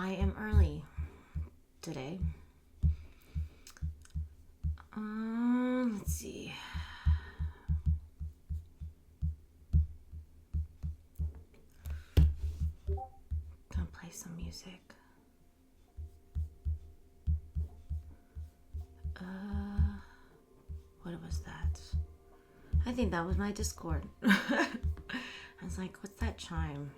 I am early today. Let's see. Gonna play some music. What was that? I think that was my Discord. I was like, what's that chime?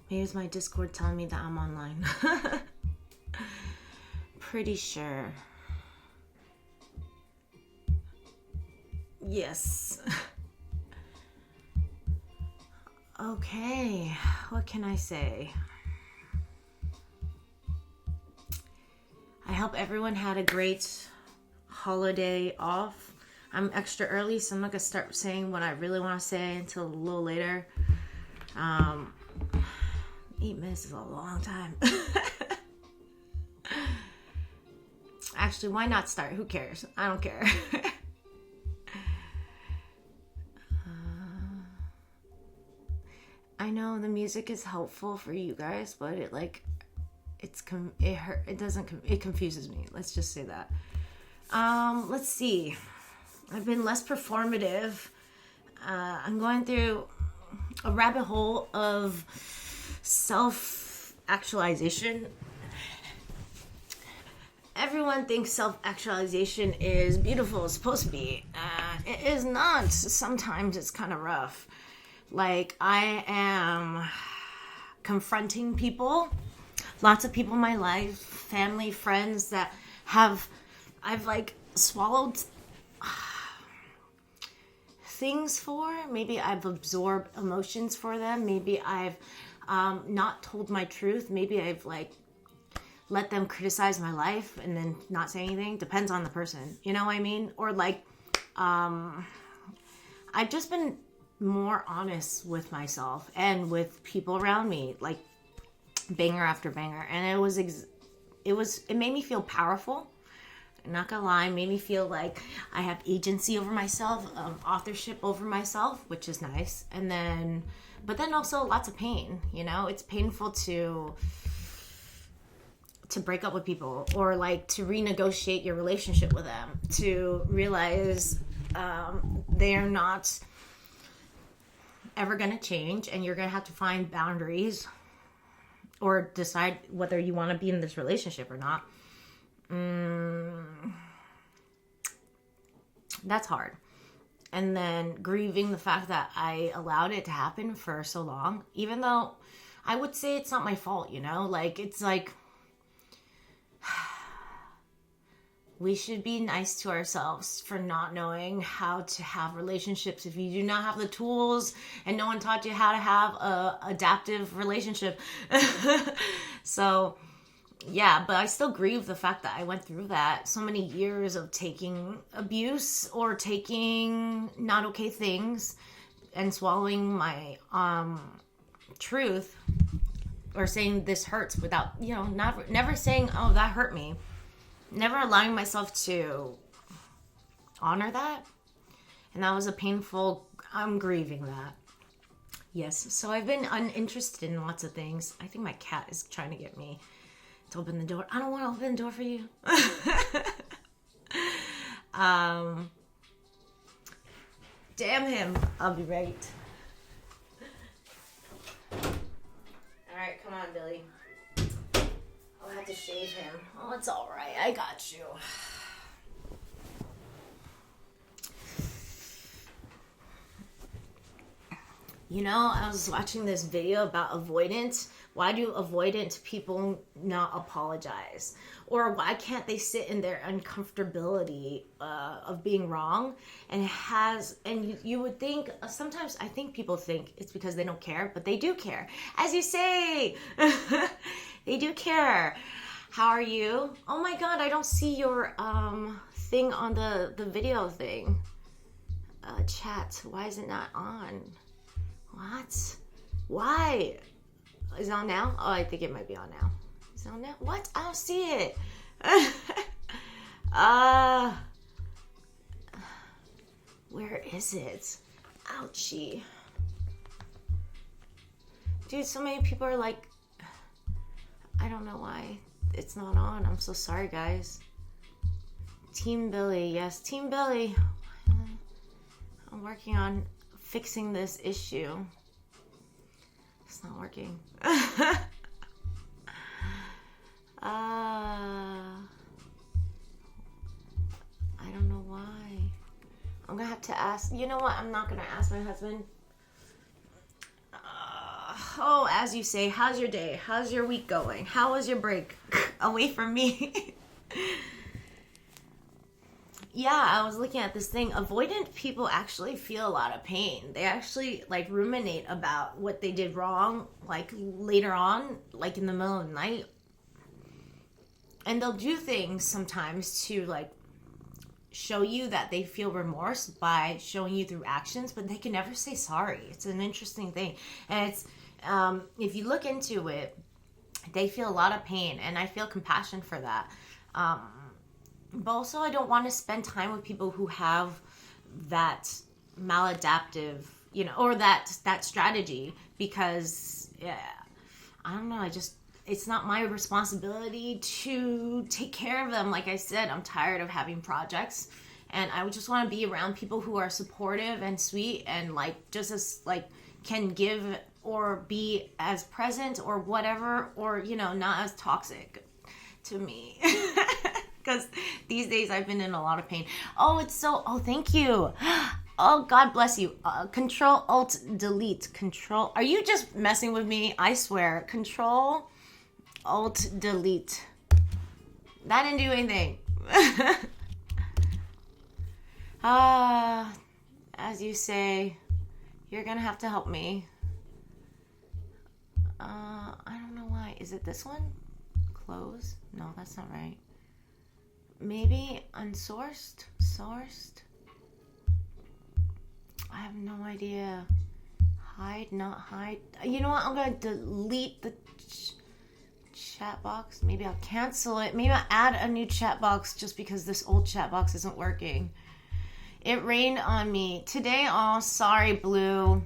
Maybe it's my Discord telling me that I'm online. Pretty sure. Yes. Okay, what can I say? I hope everyone had a great holiday off. I'm extra early, so I'm not gonna start saying what I really want to say until a little later. 8 minutes is a long time. Actually, why not start? Who cares? I don't care. I know the music is helpful for you guys, but it confuses me. Let's just say that. Let's see. I've been less performative. I'm going through a rabbit hole of self-actualization. Everyone thinks self-actualization is beautiful. It's supposed to be. It is not. Sometimes it's kind of rough. Like, I am confronting people, lots of people in my life, family, friends that I've like swallowed things for. Maybe I've absorbed emotions for them. Maybe I've not told my truth. Maybe I've like let them criticize my life and then not say anything. Depends on the person. You know what I mean? Or like, I've just been more honest with myself and with people around me, like banger after banger, and it made me feel powerful. I'm not gonna lie, it made me feel like I have agency over myself, authorship over myself, which is nice. But then also lots of pain. You know, it's painful to break up with people, or like to renegotiate your relationship with them, to realize they are not ever going to change, and you're going to have to find boundaries or decide whether you want to be in this relationship or not. That's hard. And then grieving the fact that I allowed it to happen for so long, even though I would say it's not my fault, you know? Like, it's like we should be nice to ourselves for not knowing how to have relationships. If you do not have the tools and no one taught you how to have a adaptive relationship. So, yeah, but I still grieve the fact that I went through that. So many years of taking abuse or taking not okay things and swallowing my truth, or saying this hurts without, you know, never saying, oh, that hurt me. Never allowing myself to honor that. And that was a painful, I'm grieving that. Yes, so I've been uninterested in lots of things. I think my cat is trying to get me to open the door. I don't want to open the door for you. Damn him. I'll be right. Alright, come on, Billy. I'll have to shave him. Oh, it's alright. I got you. You know, I was watching this video about avoidant. Why do avoidant people not apologize? Or why can't they sit in their uncomfortability of being wrong? And you would think, sometimes I think people think it's because they don't care, but they do care. As you say, they do care. How are you? Oh my God, I don't see your thing on the video thing. Chat, why is it not on? What? Why? Is it on now? Oh, I think it might be on now. Is it on now? What? I don't see it. Where is it? Ouchie. Dude, so many people are like, I don't know why it's not on. I'm so sorry, guys. Team Billy. Yes, Team Billy. I'm working on fixing this issue. It's not working. I don't know why. I'm gonna have to ask. You know what? I'm not gonna ask my husband. As you say, how's your day? How's your week going? How was your break? Away from me. Yeah, I was looking at this thing. Avoidant people actually feel a lot of pain. They actually like ruminate about what they did wrong, like later on, like in the middle of the night. And they'll do things sometimes to like show you that they feel remorse by showing you through actions, but they can never say sorry. It's an interesting thing. And it's, if you look into it, they feel a lot of pain, and I feel compassion for that. But also, I don't want to spend time with people who have that maladaptive, or that strategy, because, I don't know, it's not my responsibility to take care of them. Like I said, I'm tired of having projects, and I would just want to be around people who are supportive and sweet and like just as like can give or be as present or whatever, or not as toxic to me. Because these days I've been in a lot of pain. Thank you. Oh, God bless you. Control Alt Delete. Control. Are you just messing with me? I swear. Control Alt Delete. That didn't do anything. As you say, you're gonna have to help me. I don't know why. Is it this one? Close? No, that's not right. Maybe unsourced? Sourced? I have no idea. Hide, not hide. You know what? I'm going to delete the chat box. Maybe I'll cancel it. Maybe I'll add a new chat box just because this old chat box isn't working. It rained on me today. Oh, sorry, Blue.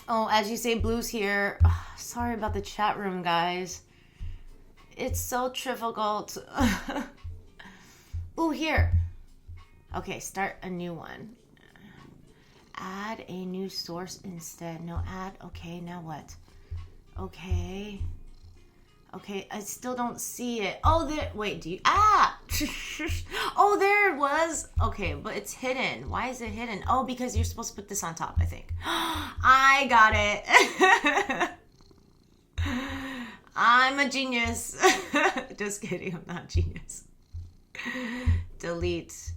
Oh, as you say, Blue's here. Oh, sorry about the chat room, guys. It's so difficult. Ooh, here. Okay, start a new one. Add a new source instead. No, add. Okay, now what? Okay, I still don't see it. Oh, there. Wait, do you? Oh, there it was. Okay, but it's hidden. Why is it hidden? Oh, because you're supposed to put this on top, I think. I got it. I'm a genius. Just kidding, I'm not a genius. Delete.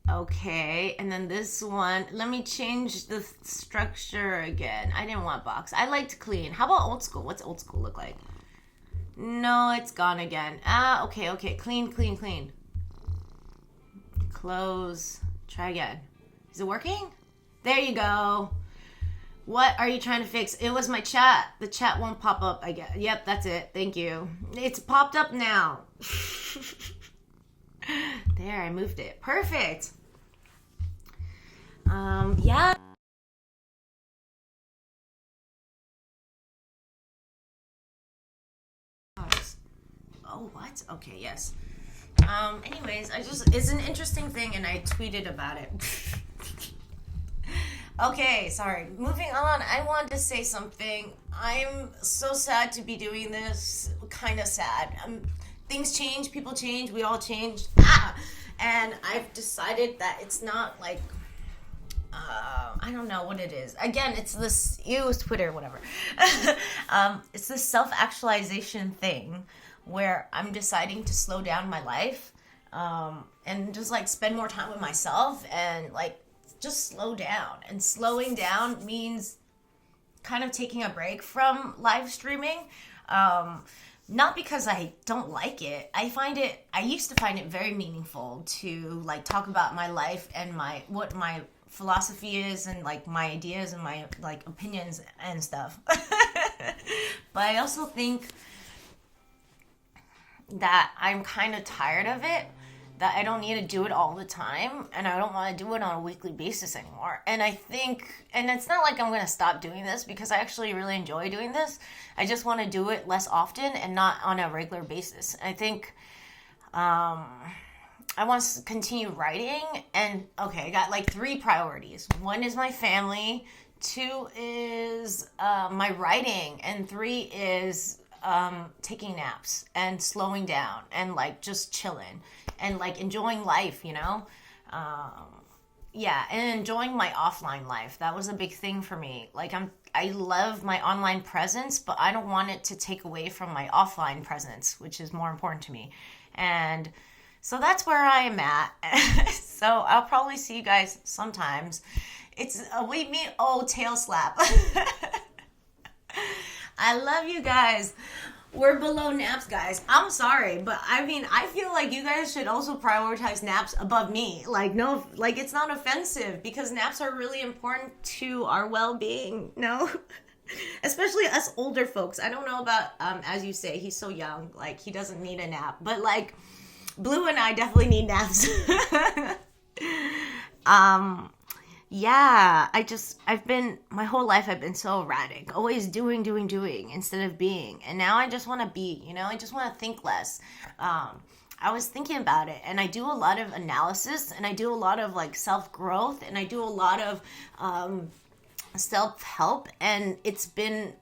Okay, and then this one, let me change the structure again. I didn't want box. I liked clean. How about old school? What's old school look like? No, it's gone again. Okay. Clean. Close. Try again. Is it working? There you go. What are you trying to fix? It was my chat. The chat won't pop up, I guess. Yep, that's it. Thank you. It's popped up now. There, I moved it. Perfect. Yeah. Oh, what? Okay, yes. Anyways, it's an interesting thing, and I tweeted about it. Okay, sorry. Moving on, I wanted to say something. I'm so sad to be doing this. Kind of sad. Things change, people change, we all change. And I've decided that it's not like, I don't know what it is. Again, it's this, Twitter, whatever. It's this self-actualization thing where I'm deciding to slow down my life, and just like spend more time with myself and like just slow down. And slowing down means kind of taking a break from live streaming. Not because I don't like it. I used to find it very meaningful to like talk about my life and what my philosophy is and like my ideas and my like opinions and stuff. But I also think that I'm kind of tired of it, that I don't need to do it all the time, and I don't want to do it on a weekly basis anymore. And I think, and it's not like I'm going to stop doing this, because I actually really enjoy doing this. I just want to do it less often and not on a regular basis. I think I want to continue writing, and okay, I got like 3 priorities. 1 is my family, 2 is my writing, and 3 is taking naps and slowing down and like just chilling and like enjoying life, you know? Yeah, and enjoying my offline life. That was a big thing for me. Like I love my online presence, but I don't want it to take away from my offline presence, which is more important to me. And so that's where I am at. So I'll probably see you guys sometimes. It's we meet tail slap. I love you guys. We're below naps, guys. I'm sorry, but I mean, I feel like you guys should also prioritize naps above me. Like, no, like it's not offensive, because naps are really important to our well-being. No, especially us older folks. I don't know about as you say, he's so young, like he doesn't need a nap, but like Blue and I definitely need naps. Yeah, my whole life I've been so erratic, always doing instead of being. And now I just want to be, you know, I just want to think less. I was thinking about it, and I do a lot of analysis, and I do a lot of like self-growth, and I do a lot of self-help, and it's been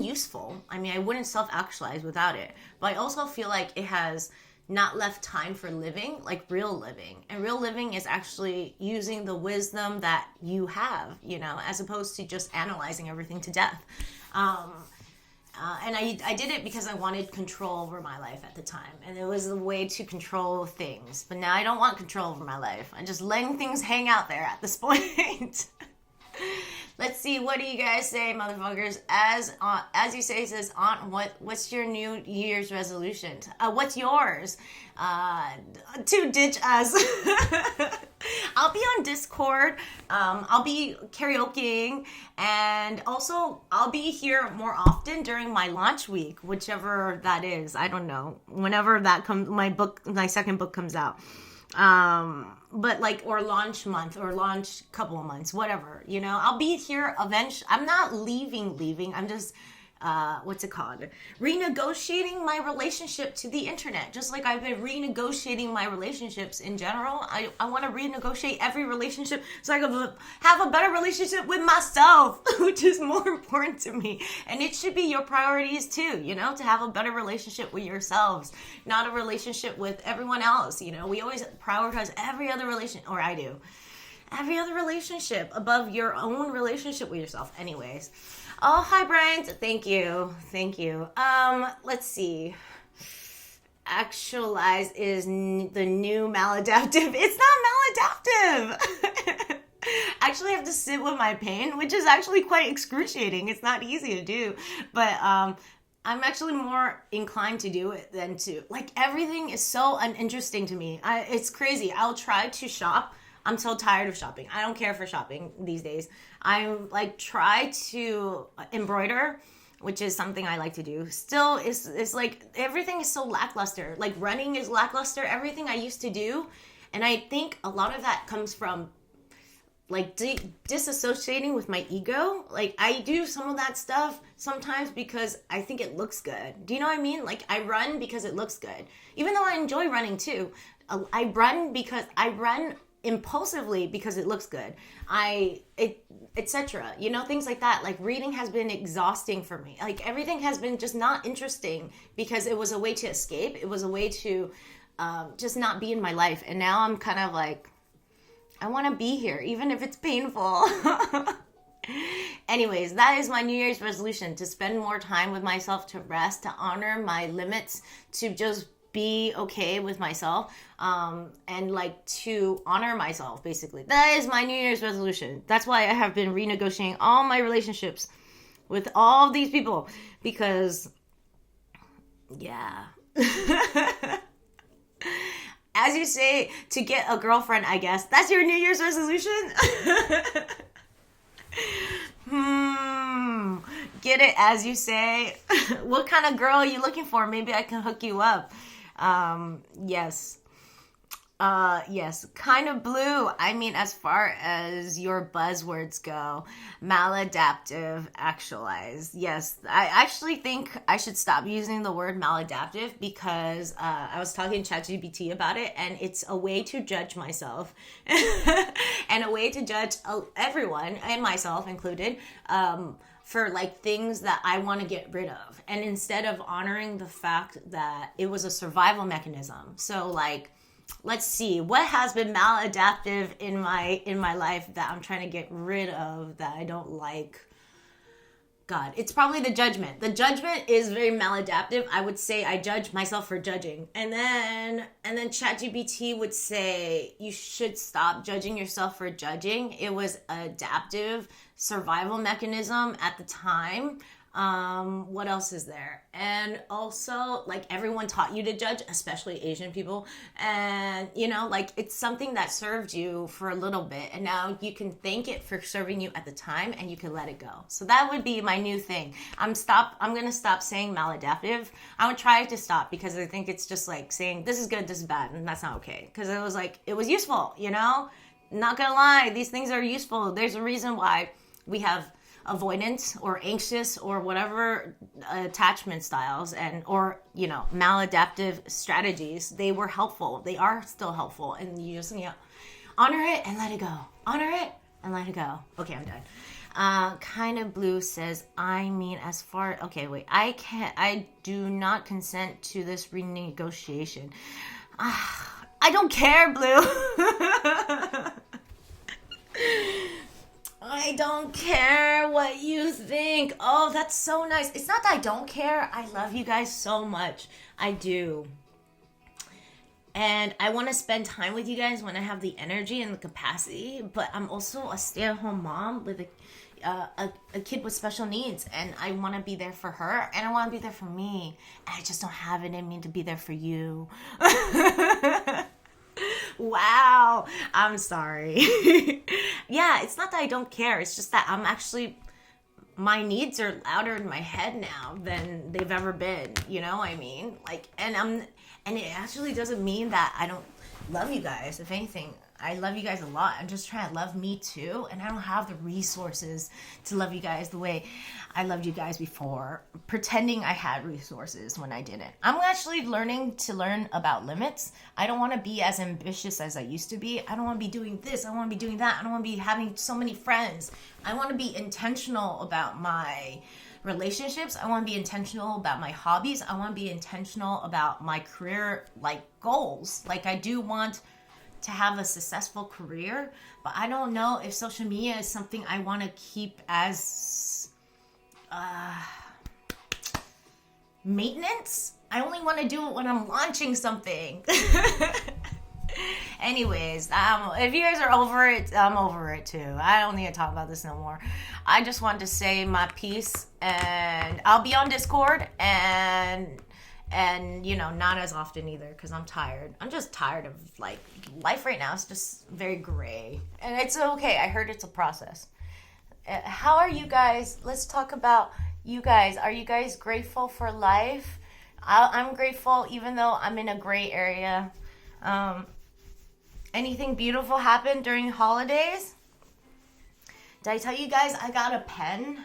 useful. I mean, I wouldn't self-actualize without it, but I also feel like it has not left time for living, like real living. And real living is actually using the wisdom that you have, you know, as opposed to just analyzing everything to death. And I did it because I wanted control over my life at the time. And it was a way to control things. But now I don't want control over my life. I'm just letting things hang out there at this point. Let's see, what do you guys say, motherfuckers? As you say, it says, Aunt, what's your New Year's resolution? What's yours? To ditch us. I'll be on Discord. I'll be karaokeing, and also I'll be here more often during my launch week, whichever that is. I don't know. Whenever that comes, my second book comes out. But like, or launch month, or launch couple of months, whatever, you know, I'll be here eventually. I'm not leaving. I'm just, what's it called? Renegotiating my relationship to the internet. Just like I've been renegotiating my relationships in general. I want to renegotiate every relationship so I can have a better relationship with myself, which is more important to me. And it should be your priorities too, you know, to have a better relationship with yourselves, not a relationship with everyone else. You know, we always prioritize every other relationship, or I do, every other relationship above your own relationship with yourself. Anyways. Oh, hi, Brian. Thank you. Let's see. Actualize is the new maladaptive. It's not maladaptive. Actually, I have to sit with my pain, which is actually quite excruciating. It's not easy to do, but I'm actually more inclined to do it than to, like, everything is so uninteresting to me. It's crazy. I'll try to shop. I'm so tired of shopping. I don't care for shopping these days. I like try to embroider, which is something I like to do. Still, it's like everything is so lackluster. Like running is lackluster. Everything I used to do, and I think a lot of that comes from like disassociating with my ego. Like I do some of that stuff sometimes because I think it looks good. Do you know what I mean? Like I run because it looks good, even though I enjoy running too. I run impulsively because it looks good. Etc. You know, things like that. Like reading has been exhausting for me. Like everything has been just not interesting because it was a way to escape. It was a way to just not be in my life. And now I'm kind of like, I want to be here, even if it's painful. Anyways, that is my New Year's resolution, to spend more time with myself, to rest, to honor my limits, to just be okay with myself, and like to honor myself, basically. That is my New Year's resolution. That's why I have been renegotiating all my relationships with all these people, because yeah. As you say, to get a girlfriend, I guess. That's your New Year's resolution? Get it, as you say. What kind of girl are you looking for? Maybe I can hook you up. Yes. Yes, kind of blue. I mean, as far as your buzzwords go, maladaptive, actualized. Yes, I actually think I should stop using the word maladaptive because I was talking to ChatGPT about it, and it's a way to judge myself and a way to judge everyone, and myself included, for like things that I want to get rid of. And instead of honoring the fact that it was a survival mechanism. So like, let's see, what has been maladaptive in my life that I'm trying to get rid of that I don't like? God, it's probably the judgment. The judgment is very maladaptive. I would say I judge myself for judging. And then ChatGPT would say you should stop judging yourself for judging. It was adaptive survival mechanism at the time. What else is there? And also, like, everyone taught you to judge, especially Asian people. And, you know, like, it's something that served you for a little bit. And now you can thank it for serving you at the time, and you can let it go. So that would be my new thing. I'm going to stop saying maladaptive. I would try to stop because I think it's just like saying this is good, this is bad, and that's not okay. Because it was like, it was useful, you know? Not gonna lie, these things are useful. There's a reason why we have avoidant or anxious or whatever attachment styles or you know, maladaptive strategies. They were helpful. They are still helpful, and you just need to honor it and let it go. Honor it and let it go. Okay, I'm done. Kind of blue says, I mean, as far, okay, wait, I do not consent to this renegotiation. I don't care, blue. I don't care what you think. Oh, that's so nice. It's not that I don't care. I love you guys so much. I do. And I want to spend time with you guys when I have the energy and the capacity. But I'm also a stay-at-home mom with a kid with special needs. And I want to be there for her. And I want to be there for me. And I just don't have it in me to be there for you. Wow, I'm sorry. Yeah, it's not that I don't care. It's just that I'm actually, my needs are louder in my head now than they've ever been. You know what I mean? Like, and it actually doesn't mean that I don't love you guys. If anything, I love you guys a lot. I'm just trying to love me too. And I don't have the resources to love you guys the way I loved you guys before, pretending I had resources when I didn't. I'm actually learning about limits. I don't want to be as ambitious as I used to be. I don't want to be doing this. I want to be doing that. I don't want to be having so many friends. I want to be intentional about my relationships. I want to be intentional about my hobbies. I want to be intentional about my career, like, goals. Like, I do want to have a successful career, but I don't know if social media is something I want to keep as maintenance. I only want to do it when I'm launching something. Anyways, if you guys are over it, I'm over it too. I don't need to talk about this no more. I just want to say my piece, and I'll be on Discord, and you know, not as often either, because I'm tired. I'm just tired of, like, life right now is just very gray, and it's okay. I heard it's a process. How are you guys? Let's talk about you guys. Are you guys grateful for life? I'm grateful, even though I'm in a gray area. Anything beautiful happened during holidays? Did I tell you guys I got a pen?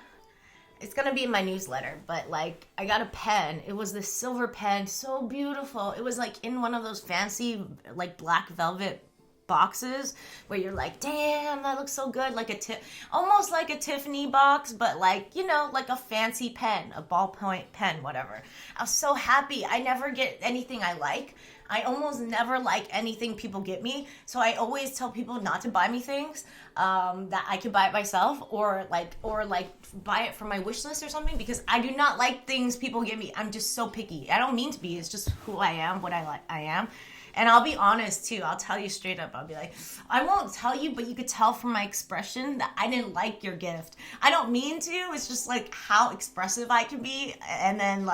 It's gonna be in my newsletter, but, like, I got a pen. It was this silver pen, so beautiful. It was, like, in one of those fancy, like, black velvet boxes where you're like, damn, that looks so good. Like almost like a Tiffany box, but, like, you know, like a fancy pen, a ballpoint pen, whatever. I was so happy. I never get anything I like. I almost never like anything people get me, so I always tell people not to buy me things that I could buy it myself, or buy it from my wish list or something, because I do not like things people get me. I'm just so picky. I don't mean to be. It's just who I am, what I am. And I'll be honest too. I'll tell you straight up. I'll be like, I won't tell you, but you could tell from my expression that I didn't like your gift. I don't mean to. It's just, like, how expressive I can be. And then,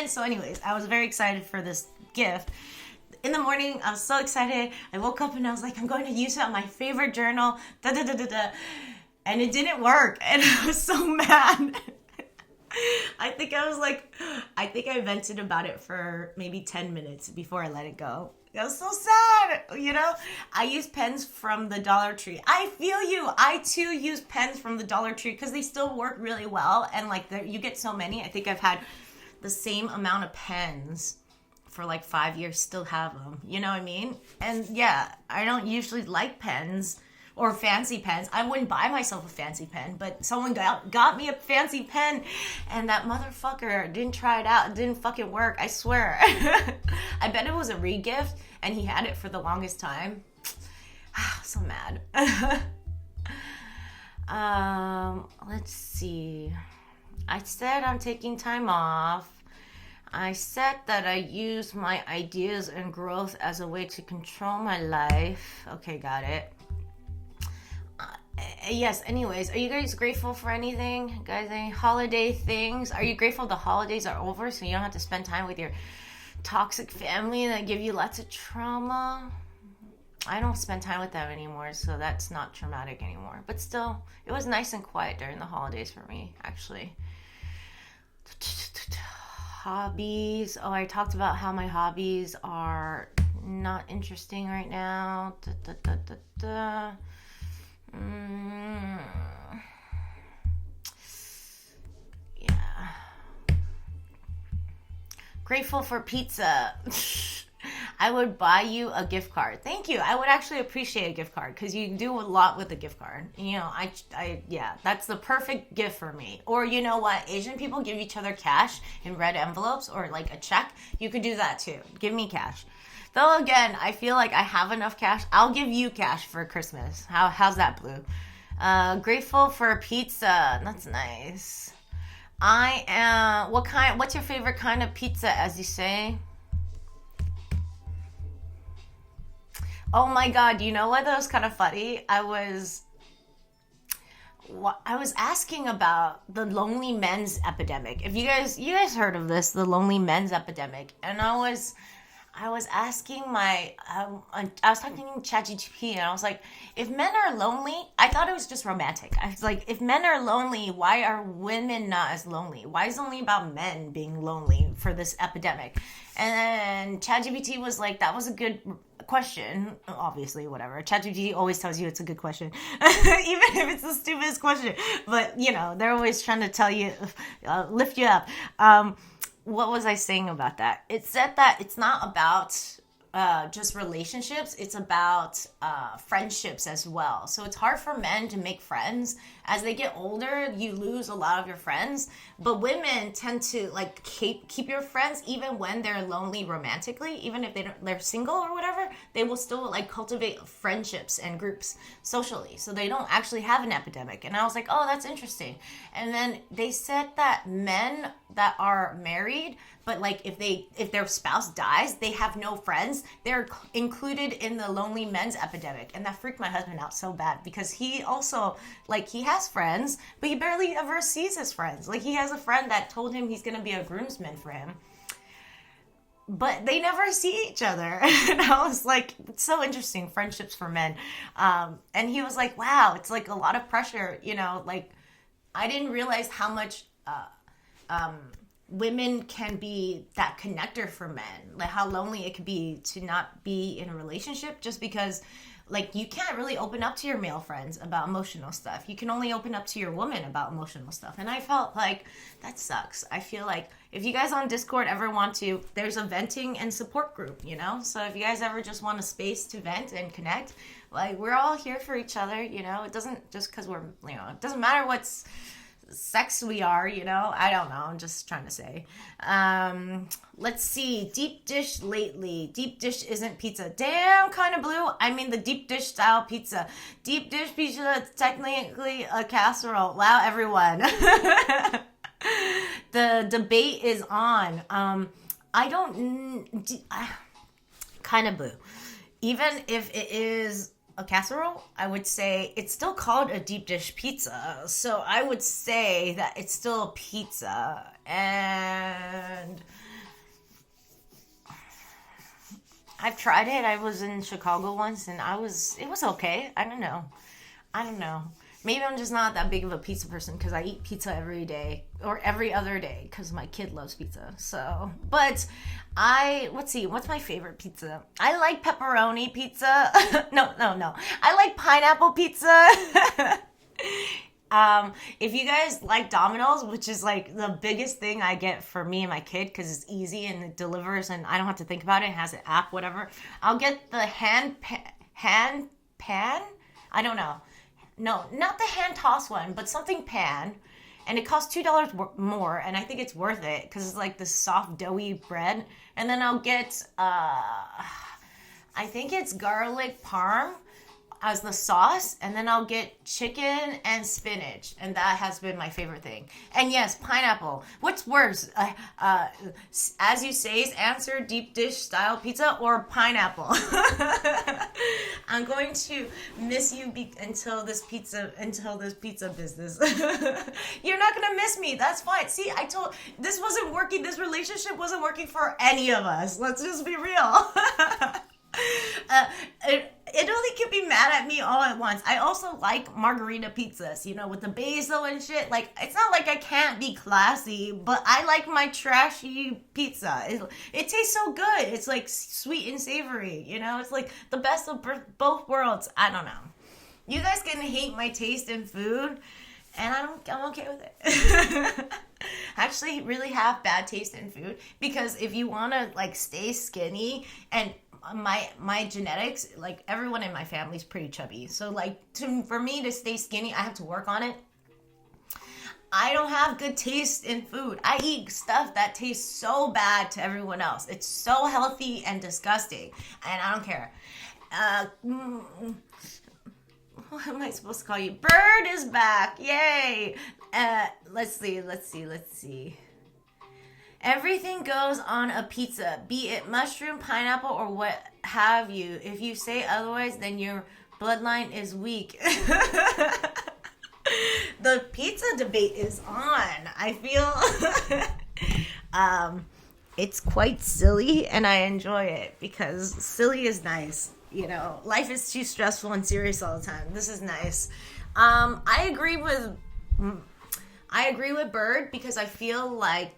so anyways, I was very excited for this gift. In the morning, I was so excited. I woke up and I was like, I'm going to use it on my favorite journal. And it didn't work. And I was so mad. I think I vented about it for maybe 10 minutes before I let it go. That was so sad, you know? I use pens from the Dollar Tree. I feel you. I too use pens from the Dollar Tree because they still work really well. And like you get so many. I think I've had the same amount of pens for like 5 years, still have them. You know what I mean? And yeah, I don't usually like pens or fancy pens. I wouldn't buy myself a fancy pen, but someone got me a fancy pen, and that motherfucker didn't try it out. It didn't fucking work, I swear. I bet it was a re-gift, and he had it for the longest time. So mad. Let's see. I said I'm taking time off. I said that I use my ideas and growth as a way to control my life. Okay, got it. Yes, anyways, are you guys grateful for anything? Guys, any holiday things? Are you grateful the holidays are over so you don't have to spend time with your toxic family that give you lots of trauma? I don't spend time with them anymore, so that's not traumatic anymore. But still, it was nice and quiet during the holidays for me, actually. Hobbies. Oh, I talked about how my hobbies are not interesting right now. Yeah. Grateful for pizza. I would buy you a gift card. Thank you. I would actually appreciate a gift card because you do a lot with a gift card. You know, yeah, that's the perfect gift for me. Or you know what? Asian people give each other cash in red envelopes or like a check. You could do that too. Give me cash. Though again, I feel like I have enough cash. I'll give you cash for Christmas. How's that, Blue? Grateful for pizza. That's nice. I am. What's your favorite kind of pizza, as you say? Oh my God! You know what? That was kind of funny. I was asking about the lonely men's epidemic. If you guys heard of this, the lonely men's epidemic, and I was asking I was talking to ChatGPT, and I was like, if men are lonely, I thought it was just romantic. I was like, if men are lonely, why are women not as lonely? Why is it only about men being lonely for this epidemic? And then ChatGPT was like, that was a good question. Obviously, whatever. ChatGPT always tells you it's a good question, even if it's the stupidest question. But, you know, they're always trying to tell you, lift you up. What was I saying about that? It said that it's not about just relationships. It's about friendships as well. So it's hard for men to make friends. As they get older, you lose a lot of your friends. But women tend to like keep your friends even when they're lonely romantically. Even if they're single or whatever, they will still like cultivate friendships and groups socially. So they don't actually have an epidemic. And I was like, oh, that's interesting. And then they said that men that are married, but like if their spouse dies, they have no friends, they're included in the lonely men's epidemic. And that freaked my husband out so bad because he also like he has friends, but he barely ever sees his friends. Like he has a friend that told him he's gonna be a groomsman for him, but they never see each other. And I was like, it's so interesting, friendships for men. And he was like, wow, it's like a lot of pressure, you know, like I didn't realize how much women can be that connector for men, like how lonely it could be to not be in a relationship just because like you can't really open up to your male friends about emotional stuff. You can only open up to your woman about emotional stuff. And I felt like that sucks. I feel like if you guys on Discord ever want to, there's a venting and support group, you know? So if you guys ever just want a space to vent and connect, like we're all here for each other, you know? It doesn't just because we're, you know, it doesn't matter what's sex we are, you know? I don't know. I'm just trying to say. Let's see. Deep dish lately. Deep dish isn't pizza. Damn, kind of blue. I mean the deep dish style pizza. Deep dish pizza is technically a casserole. Wow, everyone. The debate is on. I don't... kind of blue. Even if it is a casserole, I would say it's still called a deep dish pizza. So I would say that it's still a pizza. And I've tried it. I was in Chicago once and it was okay. I don't know. Maybe I'm just not that big of a pizza person because I eat pizza every day or every other day because my kid loves pizza. So, but let's see, what's my favorite pizza? I like pepperoni pizza. No. I like pineapple pizza. If you guys like Domino's, which is like the biggest thing I get for me and my kid because it's easy and it delivers and I don't have to think about it. It has an app, whatever. I'll get the hand pan? I don't know. No, not the hand toss one, but something pan. And it costs $2 more, and I think it's worth it because it's like this soft, doughy bread. And then I'll get, I think it's garlic parm as the sauce, and then I'll get chicken and spinach, and that has been my favorite thing. And yes, pineapple. What's worse? As you say's answer, deep dish style pizza or pineapple? I'm going to miss you until this pizza business. You're not gonna miss me. That's fine. See, I told this wasn't working. This relationship wasn't working for any of us. Let's just be real. It only can be mad at me all at once. I also like margarita pizzas, with the basil and shit. Like, it's not like I can't be classy, but I like my trashy pizza. It tastes so good. It's like sweet and savory, It's like the best of both worlds. I don't know. You guys can hate my taste in food, and I'm okay with it. I actually really have bad taste in food because if you want to like stay skinny and my genetics, like everyone in my family is pretty chubby. So like for me to stay skinny, I have to work on it. I don't have good taste in food. I eat stuff that tastes so bad to everyone else. It's so healthy and disgusting, and I don't care. What am I supposed to call you? Bird is back. Yay. Let's see. Everything goes on a pizza, be it mushroom, pineapple, or what have you. If you say otherwise, then your bloodline is weak. The pizza debate is on. I feel it's quite silly, and I enjoy it because silly is nice. Life is too stressful and serious all the time. This is nice. I agree with Bird because I feel like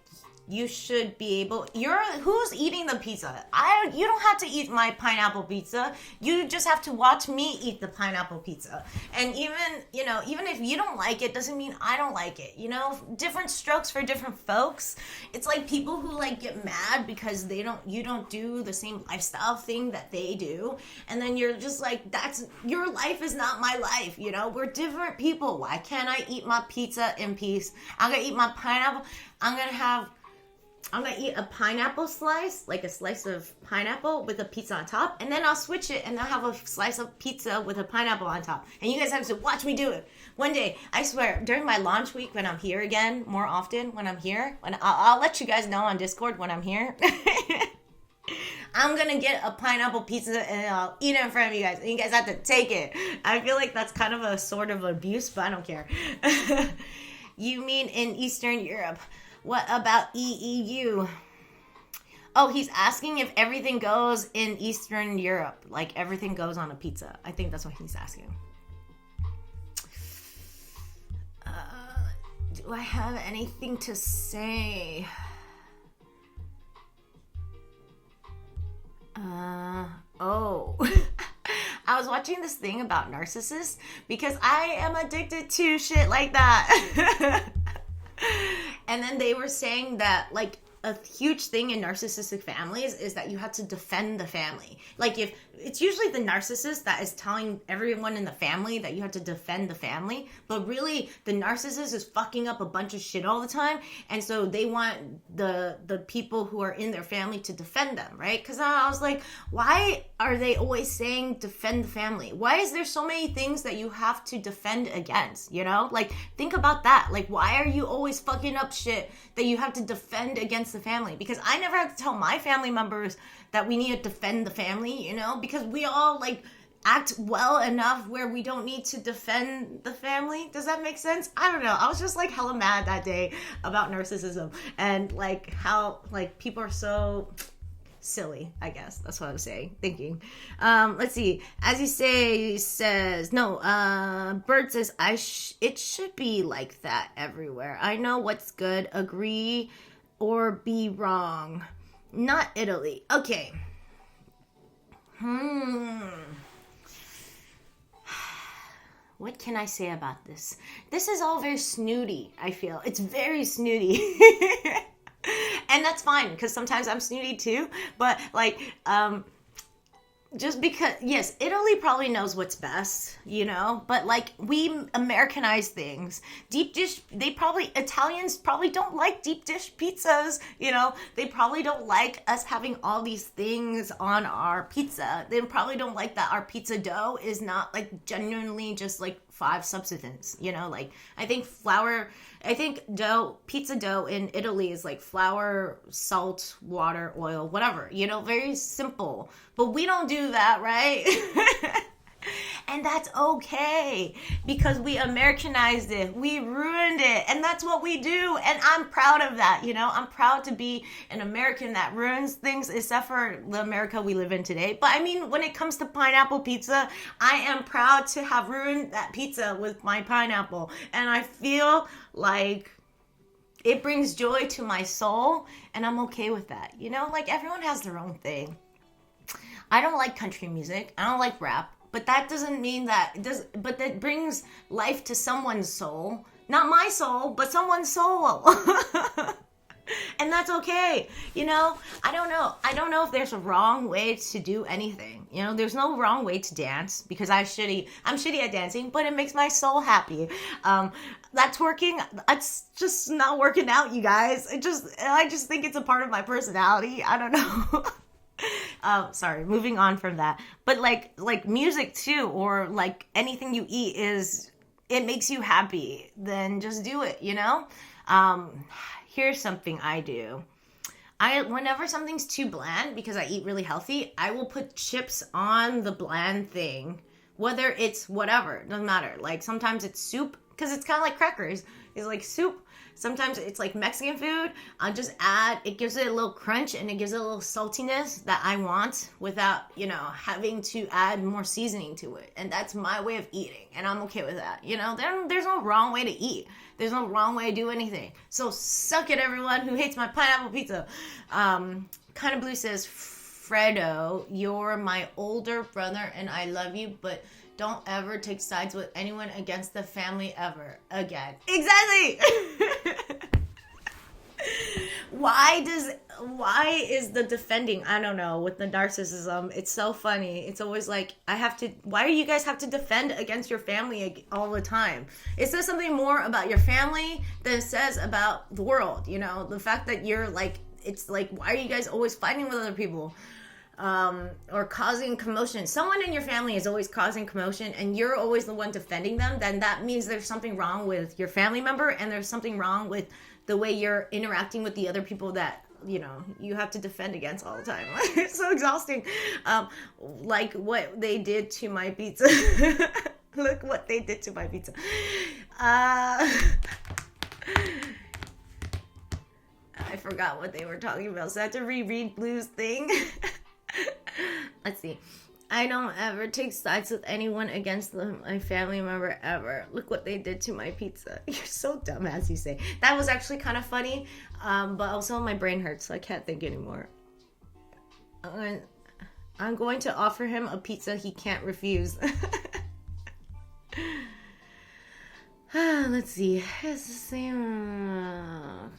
you should be able. Who's eating the pizza? You don't have to eat my pineapple pizza. You just have to watch me eat the pineapple pizza. And even if you don't like it, doesn't mean I don't like it. Different strokes for different folks. It's like people who like get mad because you don't do the same lifestyle thing that they do, and then you're just like, that's your life is not my life. We're different people. Why can't I eat my pizza in peace? I'm gonna eat my pineapple. I'm gonna eat a pineapple slice, like a slice of pineapple with a pizza on top, and then I'll switch it and I'll have a slice of pizza with a pineapple on top. And you guys have to watch me do it. One day, I swear, during my launch week when I'm here again, more often when I'm here, I'll let you guys know on Discord when I'm here. I'm gonna get a pineapple pizza and I'll eat it in front of you guys. And you guys have to take it. I feel like that's kind of a sort of abuse, but I don't care. You mean in Eastern Europe? What about EEU? Oh, he's asking if everything goes in Eastern Europe. Like everything goes on a pizza. I think that's what he's asking. Do I have anything to say? I was watching this thing about narcissists because I am addicted to shit like that. And then they were saying that, like, a huge thing in narcissistic families is that you have to defend the family. Like, if it's usually the narcissist that is telling everyone in the family that you have to defend the family, but really the narcissist is fucking up a bunch of shit all the time, and so they want the people who are in their family to defend them, right? Because I was like, why are they always saying defend the family? Why is there so many things that you have to defend against, Like, think about that. Like, why are you always fucking up shit that you have to defend against the family? Because I never have to tell my family members that we need to defend the family, because we all like act well enough where we don't need to defend the family. Does that make sense? I don't know. I was just like hella mad that day about narcissism and like how like people are so silly, I guess. That's what I was saying, thinking. Let's see. As you say, he says, no, Bird says, it should be like that everywhere. I know what's good. Agree or be wrong. Not Italy. Okay. What can I say about this? This is all very snooty, I feel. It's very snooty. And that's fine, because sometimes I'm snooty too. But, like, just because, yes, Italy probably knows what's best, you know? But, like, we Americanize things. Deep dish, Italians probably don't like deep dish pizzas, you know? They probably don't like us having all these things on our pizza. They probably don't like that our pizza dough is not, like, genuinely just, like, 5 substance, you know? Like, I think pizza dough in Italy is like flour, salt, water, oil, whatever, you know, very simple. But we don't do that, right? And that's okay, because we Americanized it. We ruined it. And that's what we do. And I'm proud of that, you know. I'm proud to be an American that ruins things, except for the America we live in today. But I mean, when it comes to pineapple pizza, I am proud to have ruined that pizza with my pineapple. And I feel like it brings joy to my soul. And I'm okay with that. You know, like, everyone has their own thing. I don't like country music. I don't like rap. But that doesn't mean but that brings life to someone's soul. Not my soul, but someone's soul. And that's okay. You know, I don't know if there's a wrong way to do anything. You know, there's no wrong way to dance, because I'm shitty at dancing, but it makes my soul happy. That's working. That's just not working out, you guys. I just think it's a part of my personality. I don't know. Sorry, moving on from that. But like music too, or like anything you eat, it makes you happy, then just do it, you know? Here's something I do. Whenever something's too bland, because I eat really healthy, I will put chips on the bland thing. Whether it's whatever, doesn't matter. Like, sometimes it's soup, because it's kind of like crackers. It's like soup. Sometimes it's like Mexican food. I'll just add, it gives it a little crunch, and it gives it a little saltiness that I want without, you know, having to add more seasoning to it. And that's my way of eating, and I'm okay with that. You know, there's no wrong way to eat. There's no wrong way to do anything. So suck it, everyone who hates my pineapple pizza. Kind of Blue says, Fredo, you're my older brother and I love you, but don't ever take sides with anyone against the family ever again. Exactly. Why is the defending, I don't know, with the narcissism, it's so funny. It's always like, why do you guys have to defend against your family all the time? It says something more about your family than it says about the world, you know? The fact that you're like, it's like, why are you guys always fighting with other people? Or causing commotion. Someone in your family is always causing commotion, and you're always the one defending them, then that means there's something wrong with your family member, and there's something wrong with the way you're interacting with the other people that, you know, you have to defend against all the time. It's so exhausting. Like what they did to my pizza. Look what they did to my pizza. I forgot what they were talking about, so I have to reread Blue's thing. Let's see. I don't ever take sides with anyone against my family member ever. Look what they did to my pizza. You're so dumb, as you say. That was actually kind of funny, but also my brain hurts, so I can't think anymore. I'm going to offer him a pizza he can't refuse. Let's see. It's the same.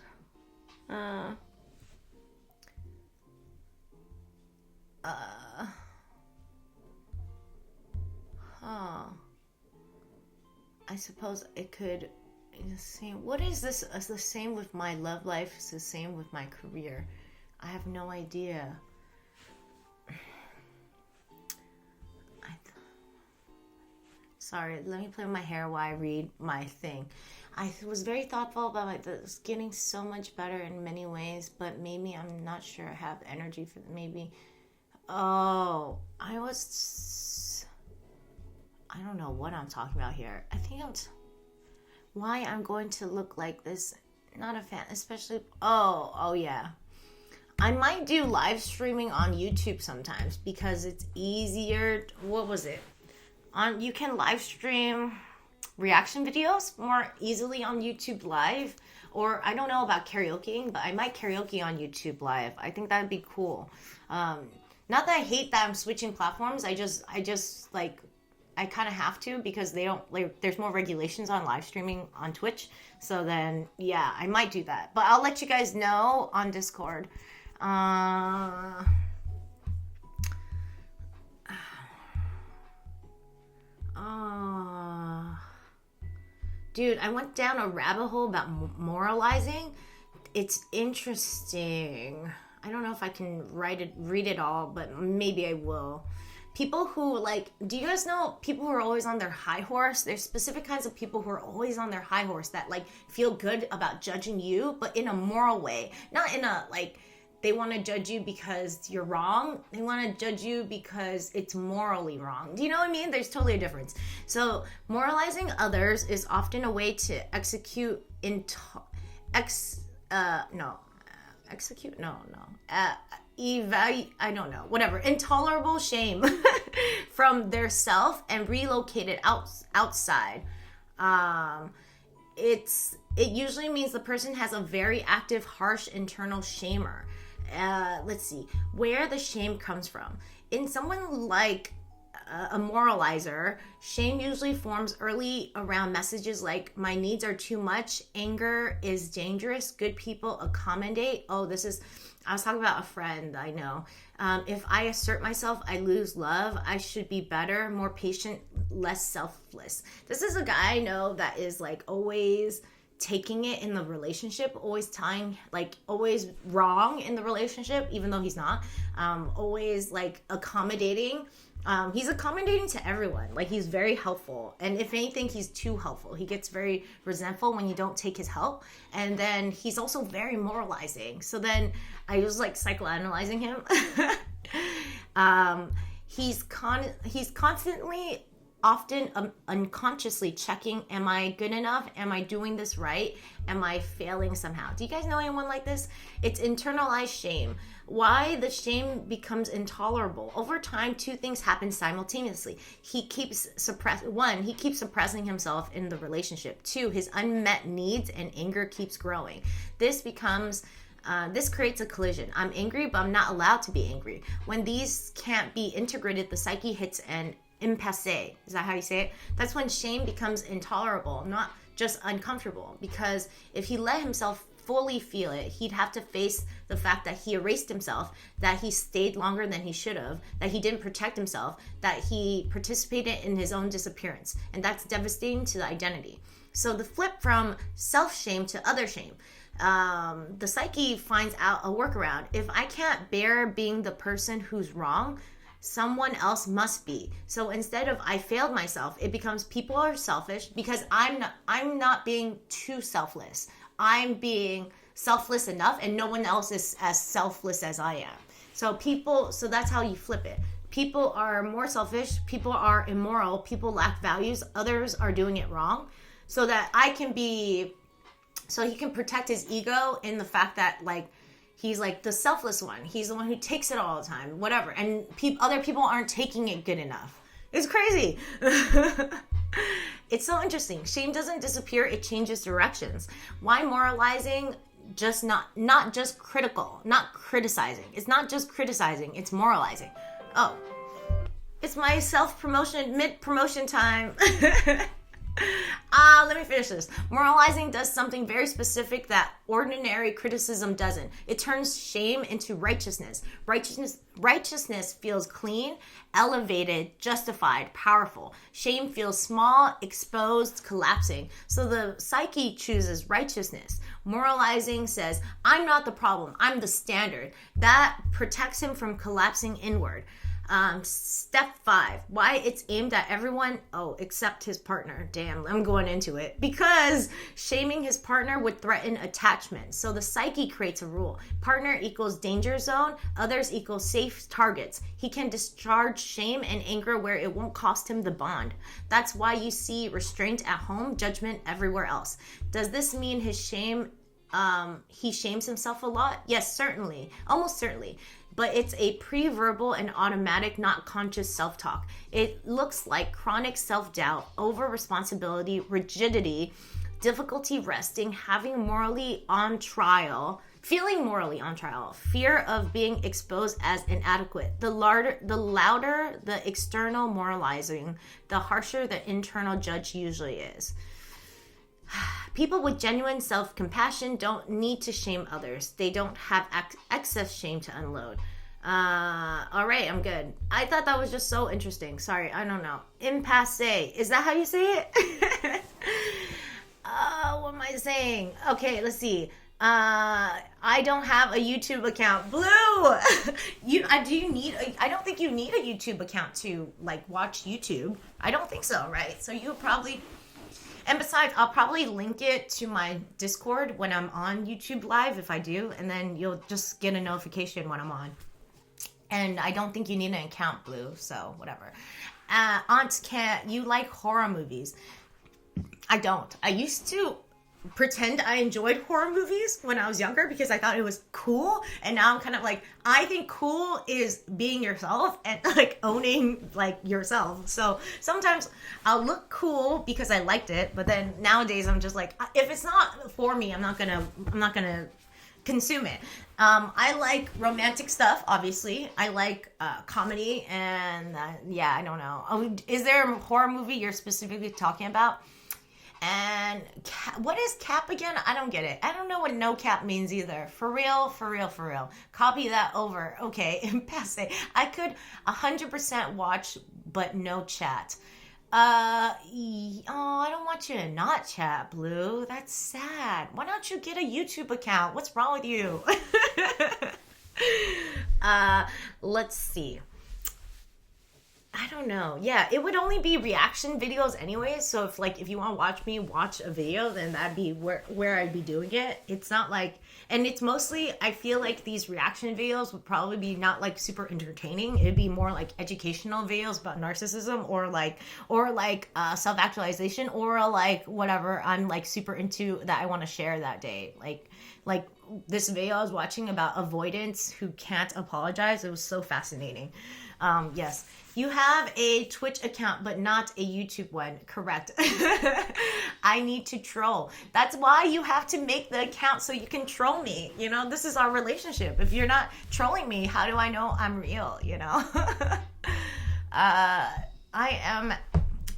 I suppose it could. The same. What is this? It's the same with my love life. It's the same with my career. I have no idea. Sorry, let me play with my hair while I read my thing. I was very thoughtful about this, getting so much better in many ways, but maybe I'm not sure I have energy for maybe. Oh, I don't know what I'm talking about here. I think why I'm going to look like this. Not a fan, especially. Oh yeah. I might do live streaming on YouTube sometimes because it's easier. What was it? You can live stream reaction videos more easily on YouTube Live. Or I don't know about karaokeing, but I might karaoke on YouTube Live. I think that would be cool. Not that I hate that I'm switching platforms. I just like, I kind of have to because they don't, like, there's more regulations on live streaming on Twitch. So then, yeah, I might do that. But I'll let you guys know on Discord. Dude, I went down a rabbit hole about moralizing. It's interesting. I don't know if I can read it all, but maybe I will. People who, like, do you guys know people who are always on their high horse? There's specific kinds of people who are always on their high horse that, like, feel good about judging you, but in a moral way. Not in a, like, they want to judge you because you're wrong. They want to judge you because it's morally wrong. Do you know what I mean? There's totally a difference. So moralizing others is often a way to intolerable shame from their self and relocate it outside. It usually means the person has a very active, harsh internal shamer. Let's see where the shame comes from. In someone like a moralizer, shame usually forms early around messages like, my needs are too much, anger is dangerous, good people accommodate. I was talking about a friend I know. If I assert myself, I lose love. I should be better, more patient, less selfless. This is a guy I know that is, like, always taking it in the relationship, always wrong in the relationship, even though he's not. Always, like, accommodating. He's accommodating to everyone. Like, he's very helpful. And if anything, he's too helpful. He gets very resentful when you don't take his help. And then he's also very moralizing. So then I was, like, psychoanalyzing him. He's constantly, often unconsciously checking, am I good enough? Am I doing this right? Am I failing somehow? Do you guys know anyone like this? It's internalized shame. Why the shame becomes intolerable. Over time, two things happen simultaneously. He keeps suppressing himself in the relationship. Two, his unmet needs and anger keeps growing. This creates a collision. I'm angry, but I'm not allowed to be angry. When these can't be integrated, the psyche hits an impasse. Is that how you say it? That's when shame becomes intolerable, not just uncomfortable. Because if he let himself fully feel it, he'd have to face the fact that he erased himself, that he stayed longer than he should have, that he didn't protect himself, that he participated in his own disappearance. And that's devastating to the identity. So the flip from self-shame to other shame. The psyche finds out a workaround. If I can't bear being the person who's wrong, someone else must be. So instead of I failed myself, it becomes people are selfish because I'm not being too selfless. I'm being selfless enough and no one else is as selfless as I am. So that's how you flip it. People are more selfish, people are immoral, people lack values, others are doing it wrong. So he can protect his ego in the fact that, like, he's like the selfless one. He's the one who takes it all the time, whatever. And other people aren't taking it good enough. It's crazy. It's so interesting. Shame doesn't disappear. It changes directions. Why moralizing? Just not just critical, not criticizing. It's not just criticizing. It's moralizing. Oh, it's my self-promotion, mid-promotion time. Let me finish this. Moralizing does something very specific that ordinary criticism doesn't. It turns shame into righteousness. Righteousness feels clean, elevated, justified, powerful. Shame feels small, exposed, collapsing. So the psyche chooses righteousness. Moralizing says, I'm not the problem, I'm the standard. That protects him from collapsing inward. Step 5, why it's aimed at everyone, except his partner. Damn, I'm going into it. Because shaming his partner would threaten attachment. So the psyche creates a rule. Partner equals danger zone, others equals safe targets. He can discharge shame and anger where it won't cost him the bond. That's why you see restraint at home, judgment everywhere else. Does this mean his shame He shames himself a lot. Yes, certainly. Almost certainly. But it's a pre-verbal and automatic, not conscious self-talk. It looks like chronic self-doubt, over-responsibility, rigidity, difficulty resting, having morally on trial, feeling morally on trial, fear of being exposed as inadequate. The louder the external moralizing, the harsher the internal judge usually is. People with genuine self-compassion don't need to shame others. They don't have excess shame to unload. All right, I'm good. I thought that was just so interesting. Sorry, I don't know. Impasse. Is that how you say it? What am I saying? Okay, let's see. I don't have a YouTube account. Blue! I don't think you need a YouTube account to, like, watch YouTube. I don't think so, right? So you probably... And besides, I'll probably link it to my Discord when I'm on YouTube Live, if I do, and then you'll just get a notification when I'm on. And I don't think you need an account, Blue, so whatever. Aunt Cat, you like horror movies. I don't. I used to pretend I enjoyed horror movies when I was younger because I thought it was cool, and now I'm kind of like, I think cool is being yourself and like owning like yourself. So sometimes I'll look cool because I liked it, but then nowadays I'm just like, if it's not for me, I'm not gonna consume it. I like romantic stuff, obviously. I like comedy, and yeah, I don't know. Is there a horror movie you're specifically talking about? And what is cap again? I don't get it. I don't know what no cap means either. For real. Copy that over. Okay, pass it. I could 100% watch, but no chat. I don't want you to not chat, Blue. That's sad. Why don't you get a YouTube account? What's wrong with you? Let's see. I don't know. Yeah, it would only be reaction videos anyway. So if you want to watch me watch a video, then that'd be where I'd be doing it. It's not like, and it's mostly, I feel like these reaction videos would probably be not like super entertaining. It'd be more like educational videos about narcissism or like self-actualization or like whatever I'm like super into that I want to share that day. Like this video I was watching about avoidance who can't apologize. It was so fascinating. Yes. You have a Twitch account, but not a YouTube one. Correct. I need to troll. That's why you have to make the account so you can troll me. You know, this is our relationship. If you're not trolling me, how do I know I'm real? You know? I am,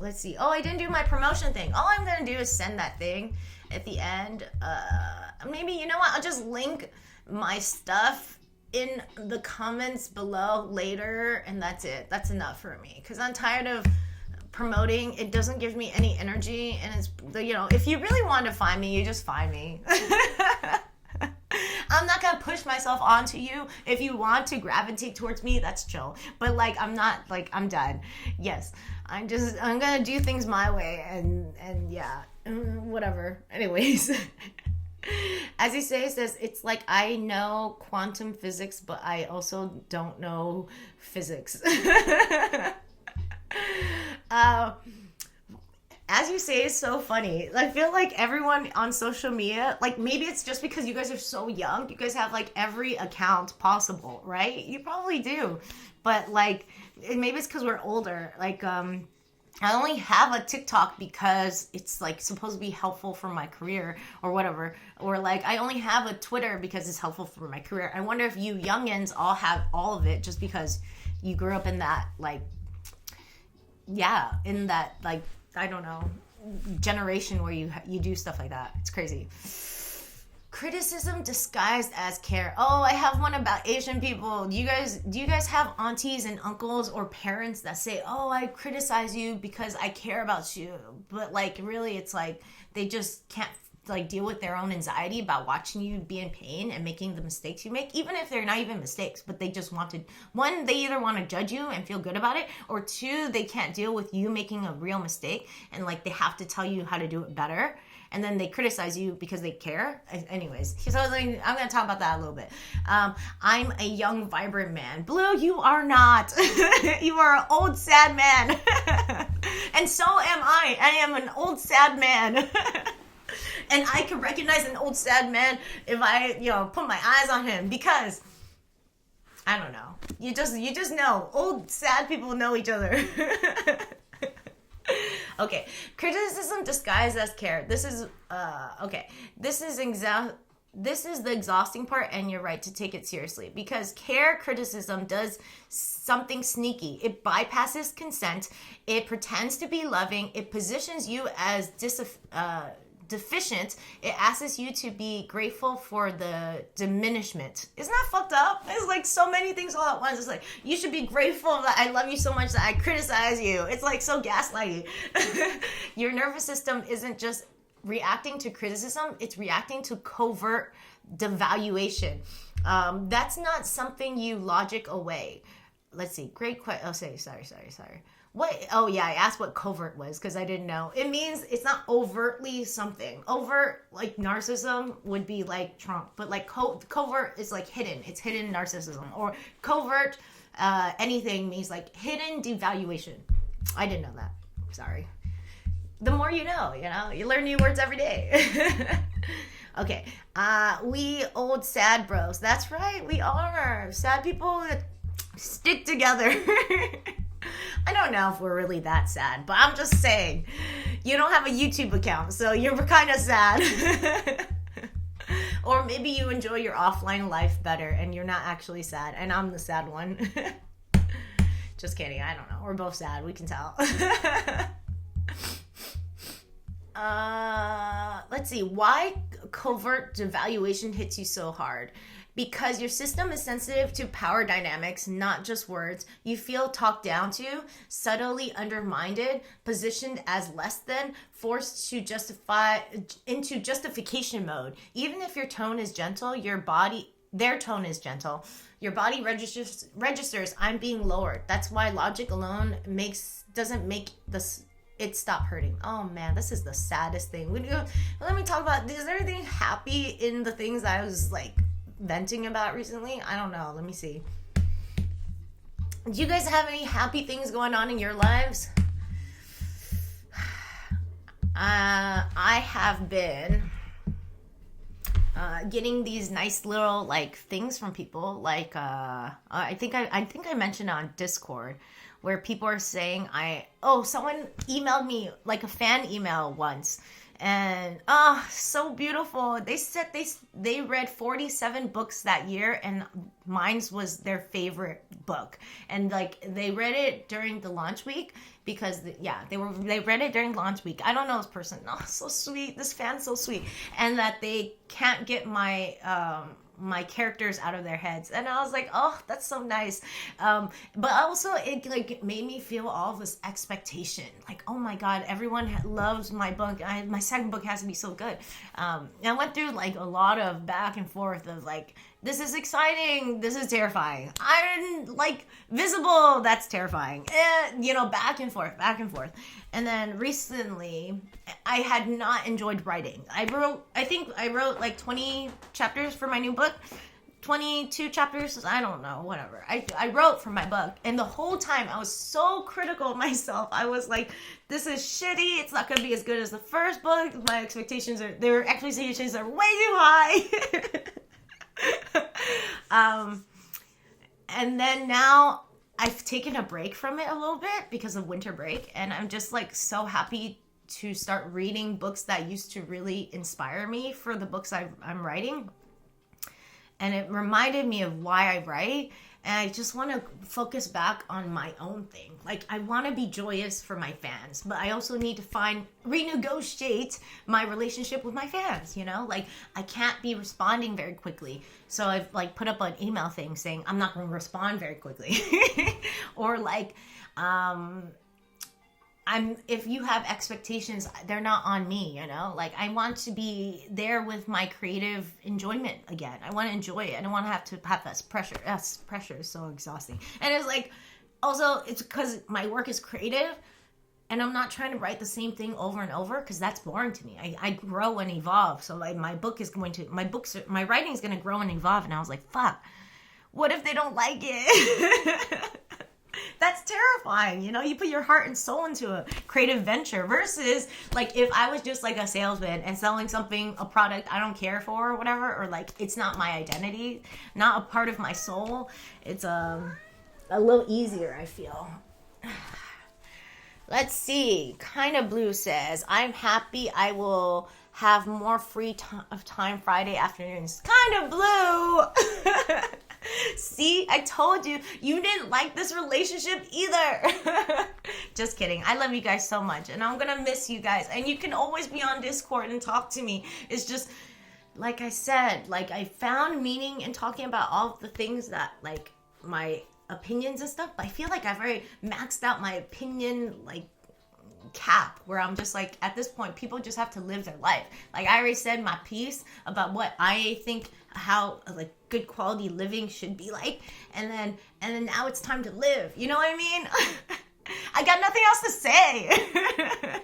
let's see. Oh, I didn't do my promotion thing. All I'm going to do is send that thing at the end. Maybe, you know what? I'll just link my stuff in the comments below later, and that's it. That's enough for me because I'm tired of promoting. It doesn't give me any energy, and it's, you know, if you really want to find me, you just find me. I'm not gonna push myself onto you. If you want to gravitate towards me, that's chill, but like I'm not, like I'm done. Yes, I'm gonna do things my way, and yeah, whatever. Anyways. As he says, it's like I know quantum physics, but I also don't know physics. As you say, it's so funny. I feel like everyone on social media, like maybe it's just because you guys are so young, you guys have like every account possible, right? You probably do. But like, maybe it's because we're older. Like, I only have a TikTok because it's like supposed to be helpful for my career or whatever. Or like I only have a Twitter because it's helpful for my career. I wonder if you youngins all have all of it just because you grew up in that like, yeah, in that like, I don't know, generation where you do stuff like that. It's crazy. Criticism disguised as care. Oh, I have one about Asian people. Do you guys have aunties and uncles or parents that say, "Oh, I criticize you because I care about you," but like really, it's like they just can't like deal with their own anxiety about watching you be in pain and making the mistakes you make, even if they're not even mistakes, but they just want to, one, they either want to judge you and feel good about it, or two, they can't deal with you making a real mistake and like they have to tell you how to do it better. And then they criticize you because they care. Anyways, so I'm going to talk about that a little bit. I'm a young, vibrant man. Blue, you are not. You are an old, sad man. And so am I. I am an old, sad man. And I can recognize an old sad man if I, put my eyes on him, because I don't know. You just know. Old sad people know each other. Okay. Criticism disguised as care. This is okay. This is the exhausting part, and you're right to take it seriously, because care criticism does something sneaky. It bypasses consent. It pretends to be loving. It positions you as deficient. It asks you to be grateful for the diminishment. Isn't that fucked up? It's like so many things all at once. It's like, you should be grateful that I love you so much that I criticize you. It's like so gaslighty. Your nervous system isn't just reacting to criticism, it's reacting to covert devaluation. That's not something you logic away. Let's see. Great question. Oh, sorry. What? Oh, yeah. I asked what covert was because I didn't know. It means it's not overtly something. Overt, like narcissism, would be like Trump, but like covert is like hidden. It's hidden narcissism. Or covert, anything means like hidden devaluation. I didn't know that. Sorry. The more you know, you learn new words every day. Okay. We old sad bros. That's right. We are sad people that stick together. I don't know if we're really that sad, but I'm just saying, you don't have a YouTube account, so you're kind of sad. Or maybe you enjoy your offline life better and you're not actually sad, and I'm the sad one. Just kidding. I don't know. We're both sad. We can tell. Let's see. Why covert devaluation hits you so hard? Because your system is sensitive to power dynamics, not just words. You feel talked down to, subtly undermined, positioned as less than, forced to justify into justification mode. Even if your tone is gentle, their tone is gentle. Your body registers I'm being lowered. That's why logic alone doesn't make it stop hurting. Oh man, this is the saddest thing. Let me talk about, is there anything happy in the things I was like venting about recently? I don't know. Let me see. Do you guys have any happy things going on in your lives? I have been getting these nice little like things from people. Like I think I mentioned on Discord where people are saying someone emailed me like a fan email once. And so beautiful. They said they read 47 books that year, and mine was their favorite book. And like they read it during the launch week because they read it during launch week. I don't know this person. Oh, so sweet. This fan's so sweet. And that they can't get my characters out of their heads, and I was like, oh, that's so nice. But also it like made me feel all this expectation, like, oh my god, everyone loves my book. My second book has to be so good. I went through like a lot of back and forth of like, this is exciting, this is terrifying. I'm like visible, that's terrifying. Back and forth. And then recently, I had not enjoyed writing. I think I wrote like 20 chapters for my new book. 22 chapters, I don't know, whatever. I wrote for my book, and the whole time I was so critical of myself. I was like, this is shitty. It's not going to be as good as the first book. My expectations are way too high. And then now I've taken a break from it a little bit because of winter break, and I'm just like so happy to start reading books that used to really inspire me for the books I'm writing. And it reminded me of why I write, and I just want to focus back on my own thing. Like, I want to be joyous for my fans, but I also need to renegotiate my relationship with my fans, Like, I can't be responding very quickly. So I've, like, put up an email thing saying I'm not going to respond very quickly. Or, like, if you have expectations, they're not on me, Like, I want to be there with my creative enjoyment again. I want to enjoy it. I don't want to have this pressure. Yes, pressure is so exhausting. And it's like, also, it's because my work is creative, and I'm not trying to write the same thing over and over because that's boring to me. I grow and evolve. So like my writing is going to grow and evolve. And I was like, fuck, what if they don't like it? That's terrifying. You know, you put your heart and soul into a creative venture versus like if I was just like a salesman and selling something, a product I don't care for or whatever, or like it's not my identity, not a part of my soul. It's a little easier, I feel. Let's see. Kind of Blue says, I'm happy I will have more free time Friday afternoons. Kind of Blue. See, I told you, you didn't like this relationship either. Just kidding. I love you guys so much, and I'm gonna miss you guys. And you can always be on Discord and talk to me. It's just, like I said, like I found meaning in talking about all the things that, like, my opinions and stuff. But I feel like I've already maxed out my opinion, like, cap, where I'm just like, at this point, people just have to live their life. Like I already said my piece about what I think, how like good quality living should be like, and then now it's time to live. You know what I mean? I got nothing else to say.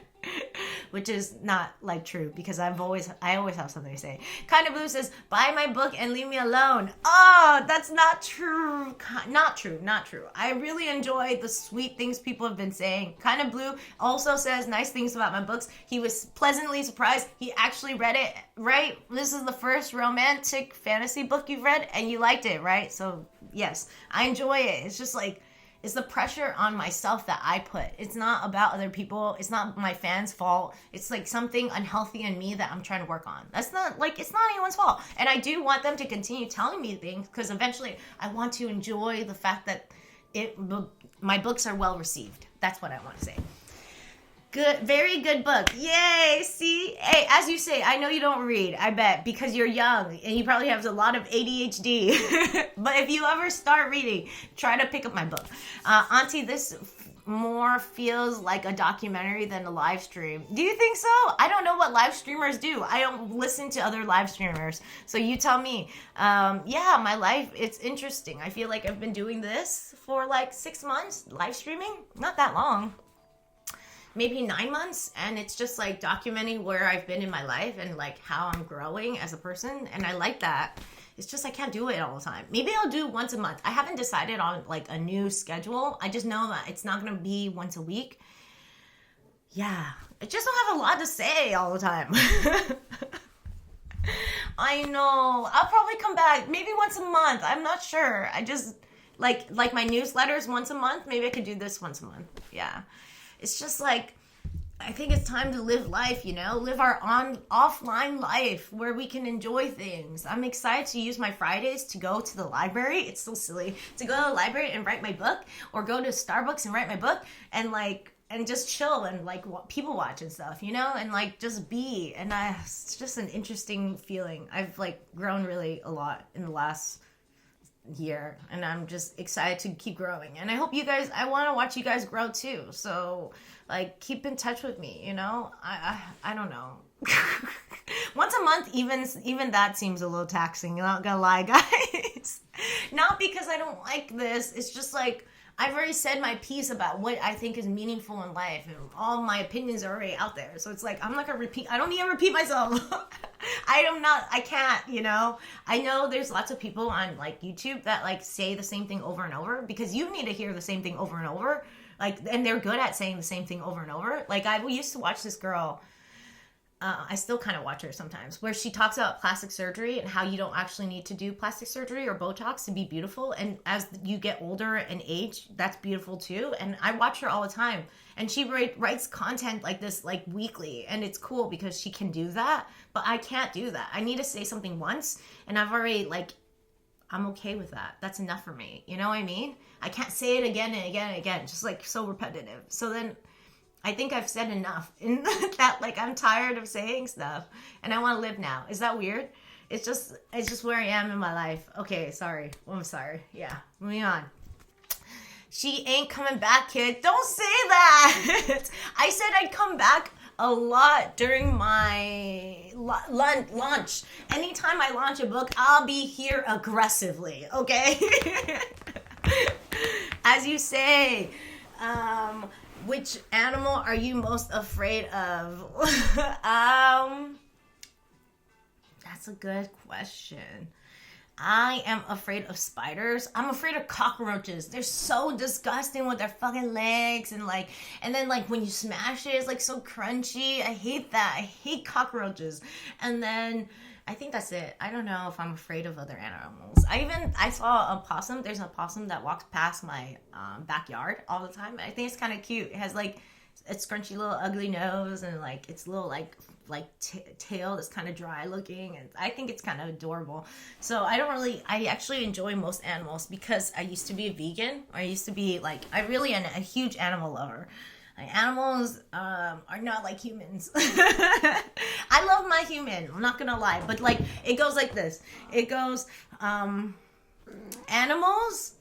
Which is not like true, because I always have something to say. Kind of Blue says, buy my book and leave me alone. Oh, that's not true. Not true. I really enjoy the sweet things people have been saying. Kind of Blue also says nice things about my books. He was pleasantly surprised. He actually read it, right? This is the first romantic fantasy book you've read, and you liked it, right? So yes, I enjoy it. It's just like, it's the pressure on myself that I put. It's not about other people. It's not my fans' fault. It's like something unhealthy in me that I'm trying to work on. That's not like, it's not anyone's fault. And I do want them to continue telling me things, because eventually I want to enjoy the fact that my books are well received. That's what I want to say. Good, very good book. Yay, see? Hey, as you say, I know you don't read, I bet, because you're young and you probably have a lot of ADHD. But if you ever start reading, try to pick up my book. Auntie, this more feels like a documentary than a live stream. Do you think so? I don't know what live streamers do. I don't listen to other live streamers. So you tell me. Yeah, my life, it's interesting. I feel like I've been doing this for like 6 months, live streaming. Not that long. Maybe 9 months, and it's just like documenting where I've been in my life and like how I'm growing as a person, and I like that. It's just I can't do it all the time. Maybe I'll do once a month. I haven't decided on like a new schedule. I just know that it's not gonna be once a week. Yeah, I just don't have a lot to say all the time. I know. I'll probably come back maybe once a month. I'm not sure. I just like my newsletters once a month. Maybe I could do this once a month. Yeah. It's just like, I think it's time to live life, you know, live our offline life where we can enjoy things. I'm excited to use my Fridays to go to the library. It's so silly to go to the library and write my book, or go to Starbucks and write my book, and just chill and like people watch and stuff, you know, and like just be. And it's just an interesting feeling. I've like grown really a lot in the last year, and I'm just excited to keep growing, and I hope you guys, I want to watch you guys grow too, so like keep in touch with me, you know. I don't know. Once a month, even that seems a little taxing, I'm not gonna lie, guys. Not because I don't like this, it's just like I've already said my piece about what I think is meaningful in life, and all my opinions are already out there. So it's like, I'm not gonna repeat. I don't need to repeat myself. I can't, you know. I know there's lots of people on like YouTube that like say the same thing over and over, because you need to hear the same thing over and over. Like, and they're good at saying the same thing over and over. Like, we used to watch this girl. I still kind of watch her sometimes, where she talks about plastic surgery and how you don't actually need to do plastic surgery or Botox to be beautiful. And as you get older and age, that's beautiful too. And I watch her all the time. And she writes content like this, like weekly. And it's cool because she can do that. But I can't do that. I need to say something once. And I've already, like, I'm okay with that. That's enough for me. You know what I mean? I can't say it again and again and again. It's just like so repetitive. So then I think I've said enough in that, like, I'm tired of saying stuff and I want to live now. Is that weird? It's just where I am in my life. Okay, sorry. I'm sorry. Yeah, moving on. She ain't coming back, kid. Don't say that. I said I'd come back a lot during my launch. Anytime I launch a book, I'll be here aggressively, okay? As you say, which animal are you most afraid of? That's a good question. I am afraid of spiders. I'm afraid of cockroaches. They're so disgusting with their fucking legs and then like when you smash it, it's like so crunchy. I hate that. I hate cockroaches. And then I think that's it. I don't know if I'm afraid of other animals. I saw a possum. There's a possum that walks past my backyard all the time. I think it's kind of cute. It has like a scrunchy little ugly nose and like its little tail that's kind of dry looking, and I think it's kind of adorable. So I actually enjoy most animals because I used to be a vegan. I used to be like, I really am a huge animal lover. Like, animals are not like humans. I love my human, I'm not gonna lie, but like it goes like this. It goes animals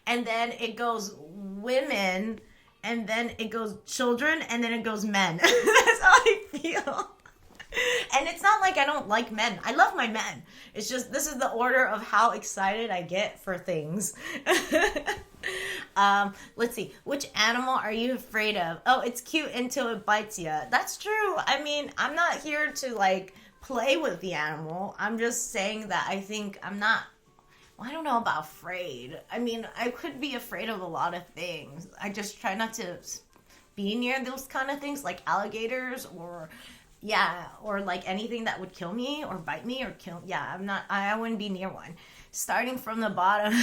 and then it goes women, and then it goes children, and then it goes men. That's how I feel. And it's not like I don't like men. I love my men. It's just, this is the order of how excited I get for things. Let's see. Which animal are you afraid of? Oh, it's cute until it bites you. That's true. I mean, I'm not here to like play with the animal. I'm just saying that I think I'm not, well, I don't know about afraid. I mean, I could be afraid of a lot of things. I just try not to be near those kind of things, like alligators or like anything that would kill me or bite me or kill. Yeah, I wouldn't be near one. Starting from the bottom.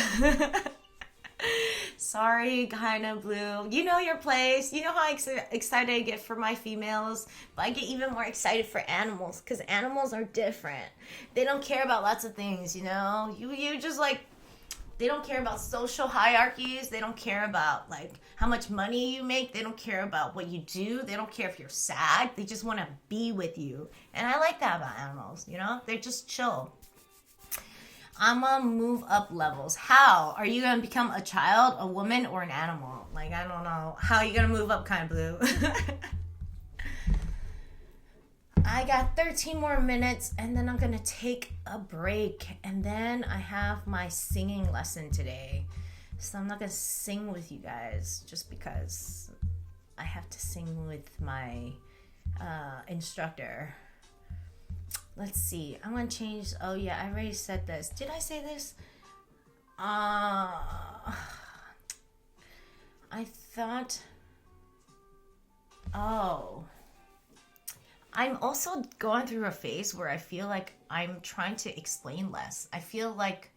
Sorry, kind of blue. You know your place. You know how excited I get for my females, but I get even more excited for animals because animals are different. They don't care about lots of things, you know. You just like, they don't care about social hierarchies. They don't care about like how much money you make. They don't care about what you do. They don't care if you're sad. They just want to be with you. And I like that about animals, you know. They're just chill. I'm gonna move up levels. How? Are you gonna become a child, a woman, or an animal? Like, I don't know. How are you gonna move up, kind of blue? I got 13 more minutes, and then I'm gonna take a break, and then I have my singing lesson today. So I'm not gonna sing with you guys just because I have to sing with my instructor. Let's see. I'm going to change. Oh, yeah. I already said this. Did I say this? I thought... Oh. I'm also going through a phase where I feel like I'm trying to explain less. I feel like...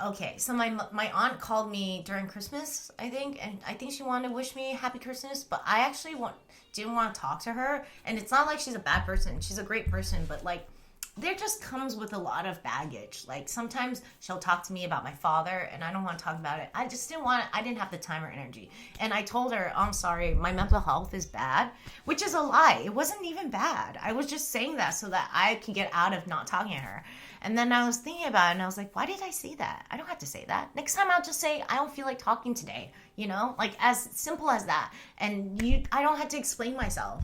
Okay, so my aunt called me during Christmas, I think, and I think she wanted to wish me Happy Christmas, but I actually didn't want to talk to her, and it's not like she's a bad person. She's a great person, but like, there just comes with a lot of baggage. Like, sometimes she'll talk to me about my father, and I don't want to talk about it. I didn't have the time or energy. And I told her, I'm sorry, my mental health is bad, which is a lie. It wasn't even bad. I was just saying that so that I could get out of not talking to her. And then I was thinking about it, and I was like, why did I say that? I don't have to say that. Next time I'll just say, I don't feel like talking today, you know? Like, as simple as that. And I don't have to explain myself,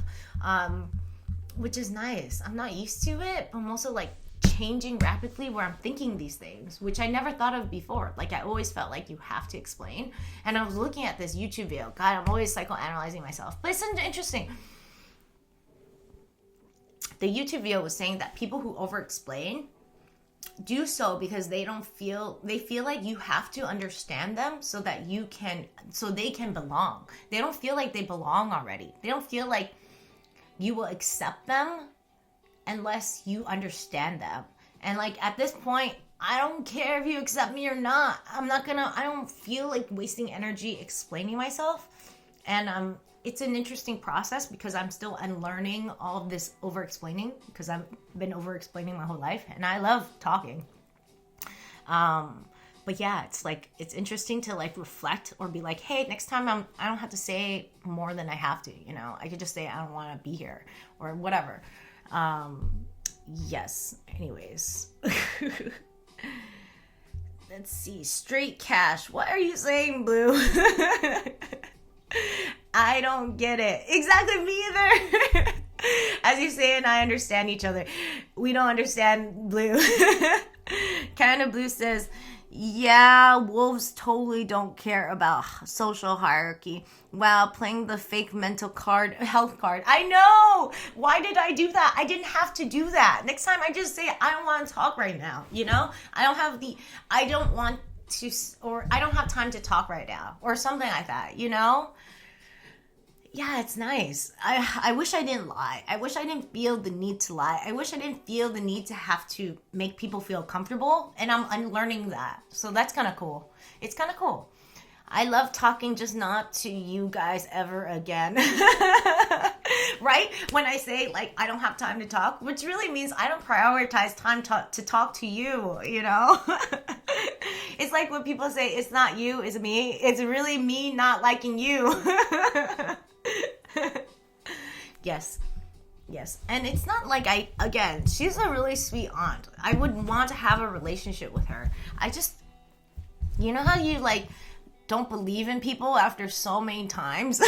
which is nice. I'm not used to it, but I'm also, like, changing rapidly where I'm thinking these things, which I never thought of before. Like, I always felt like you have to explain. And I was looking at this YouTube video. God, I'm always psychoanalyzing myself. But it's interesting. The YouTube video was saying that people who over-explain do so because they feel like you have to understand them so they can belong. They don't feel like they belong already. They don't feel like you will accept them unless you understand them. And like, at this point, I don't care if you accept me or not. I don't feel like wasting energy explaining myself. And it's an interesting process because I'm still unlearning all of this over-explaining because I've been over-explaining my whole life, and I love talking. But yeah, it's interesting to like reflect or be like, hey, next time I don't have to say more than I have to, you know? I could just say I don't want to be here or whatever. Yes. Anyways. Let's see. Straight cash. What are you saying, Blue? I don't get it. Exactly, me either. As you say and I understand each other. We don't understand Blue. Canada Blue says, yeah, wolves totally don't care about social hierarchy while playing the fake mental health card. I know. Why did I do that? I didn't have to do that. Next time I just say, I don't want to talk right now. I don't want to, or I don't have time to talk right now, or something like that, Yeah, it's nice. I wish I didn't lie. I wish I didn't feel the need to lie. I wish I didn't feel the need to have to make people feel comfortable. And I'm unlearning that. So that's kind of cool. It's kind of cool. I love talking, just not to you guys ever again. Right? When I say, I don't have time to talk, which really means I don't prioritize time to talk to you, It's like when people say, it's not you, it's me. It's really me not liking you. Yes. And it's not like she's a really sweet aunt. I would want to have a relationship with her. I just, how you don't believe in people after so many times?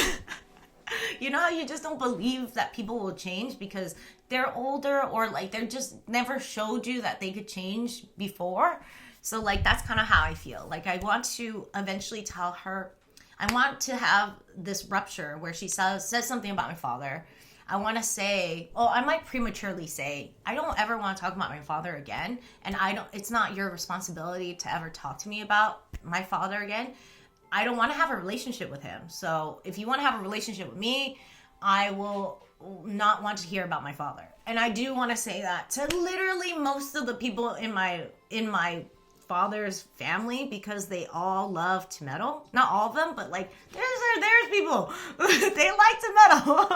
How you just don't believe that people will change because they're older, or they're just never showed you that they could change before. So that's kind of how I feel. I want to eventually tell her, I want to have this rupture where she says something about my father. I want to say, I might prematurely say, I don't ever want to talk about my father again. And it's not your responsibility to ever talk to me about my father again. I don't want to have a relationship with him. So if you want to have a relationship with me, I will not want to hear about my father. And I do want to say that to literally most of the people in my father's family, because they all love to meddle. Not all of them, but there's people they like to meddle.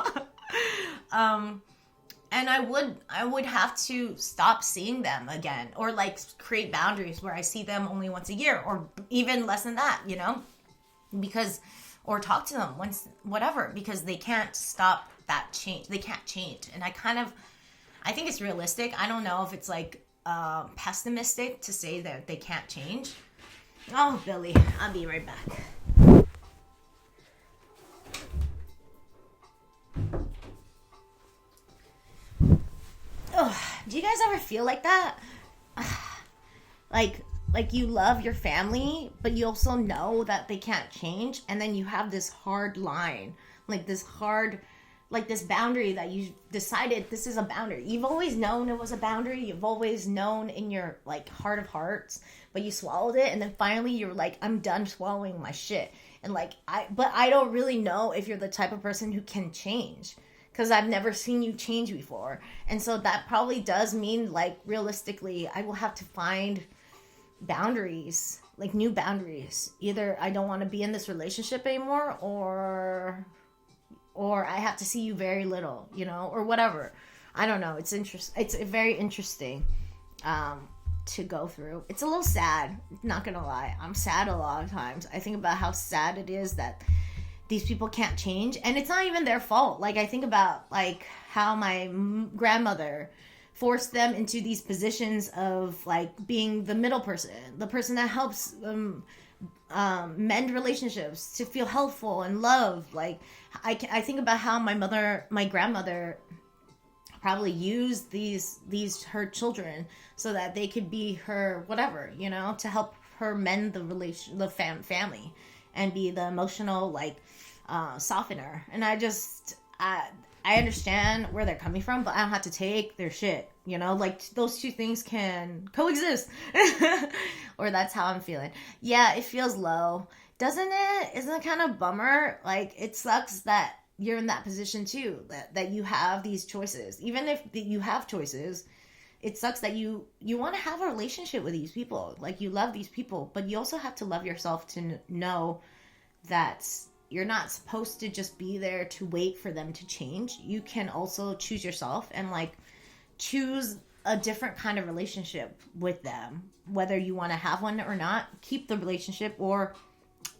And I would have to stop seeing them again, or create boundaries where I see them only once a year, or even less than that, because, or talk to them once, whatever, because they can't stop that change. They can't change. And I think it's realistic. I don't know if it's pessimistic to say that they can't change. Oh, Billy, I'll be right back. Oh, do you guys ever feel like that? Like you love your family, but you also know that they can't change, and then you have this hard line, this boundary that you decided this is a boundary. You've always known it was a boundary. You've always known in your heart of hearts, but you swallowed it, and then finally you're I'm done swallowing my shit. And but I don't really know if you're the type of person who can change, because I've never seen you change before. And so that probably does mean realistically I will have to find boundaries, new boundaries. Either I don't want to be in this relationship anymore, or I have to see you very little, or whatever. I don't know. It's very interesting to go through. It's a little sad, not gonna lie. I'm sad a lot of times. I think about how sad it is that these people can't change, and it's not even their fault. I think about how my grandmother forced them into these positions of being the middle person, the person that helps mend relationships, to feel helpful and loved. I think about how my grandmother probably used these her children so that they could be her whatever, to help her mend the family and be the emotional softener. And I understand where they're coming from, but I don't have to take their shit, those two things can coexist. Or that's how I'm feeling. Yeah, it feels low. Doesn't it? Isn't it kind of bummer? It sucks that you're in that position too, that you have these choices. Even if you have choices, it sucks that you want to have a relationship with these people. You love these people, but you also have to love yourself to know that you're not supposed to just be there to wait for them to change. You can also choose yourself and choose a different kind of relationship with them, whether you want to have one or not. Keep the relationship, or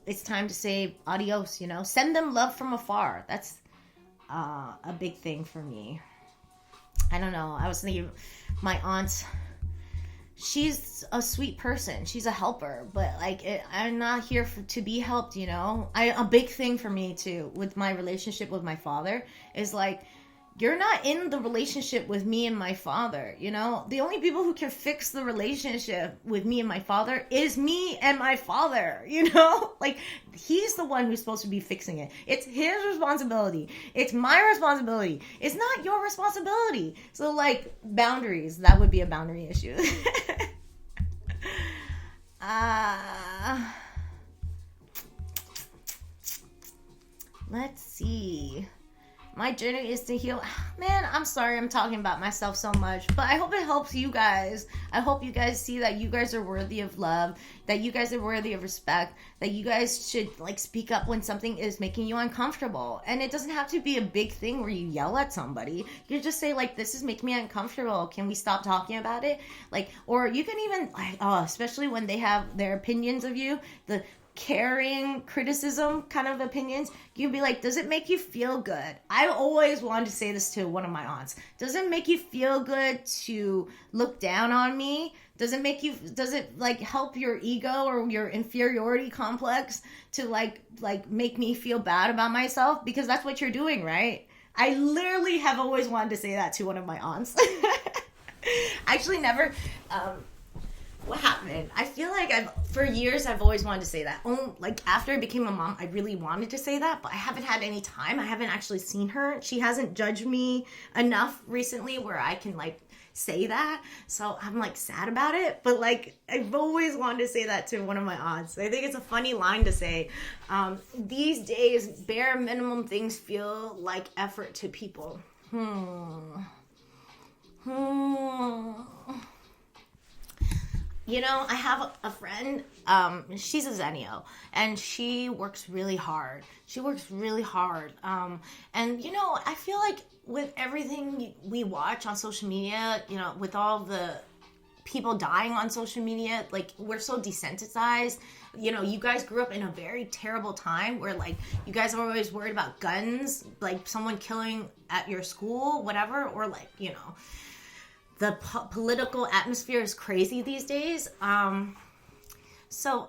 it's time to say adios, send them love from afar. That's a big thing for me. I don't know. I was thinking my aunt, she's a sweet person. She's a helper, but I'm not here to be helped, a big thing for me too with my relationship with my father is you're not in the relationship with me and my father, you know? The only people who can fix the relationship with me and my father is me and my father, you know? Like, he's the one who's supposed to be fixing it. It's his responsibility. It's my responsibility. It's not your responsibility. So, like, boundaries, that would be a boundary issue. Let's see. My journey is to heal. Man, I'm sorry I'm talking about myself so much, but I hope it helps you guys. I hope you guys see that you guys are worthy of love, that you guys are worthy of respect, that you guys should like speak up when something is making you uncomfortable. And it doesn't have to be a big thing where you yell at somebody. You just say like, this is making me uncomfortable. Can we stop talking about it? Like, or you can even like, especially when they have their opinions of you, the caring criticism kind of opinions, you'd be like, does it make you feel good? I always wanted to say this to one of my aunts. Does it make you feel good to look down on me? Does it like help your ego or your inferiority complex to like make me feel bad about myself? Because that's what you're doing, right? I literally have always wanted to say that to one of my aunts. Actually never, what happened? I feel like for years I've always wanted to say that. Like after I became a mom, I really wanted to say that, but I haven't had any time. I haven't actually seen her. She hasn't judged me enough recently where I can like say that. So I'm like sad about it, but like I've always wanted to say that to one of my aunts. I think it's a funny line to say. These days, bare minimum things feel like effort to people. You know, I have a friend, she's a Zenio, and she works really hard. And, you know, I feel like with everything we watch on social media, you know, with all the people dying on social media, like, we're so desensitized. You know, you guys grew up in a very terrible time where, like, you guys are always worried about guns, like, someone killing at your school, whatever, or, like, you know, the political atmosphere is crazy these days. So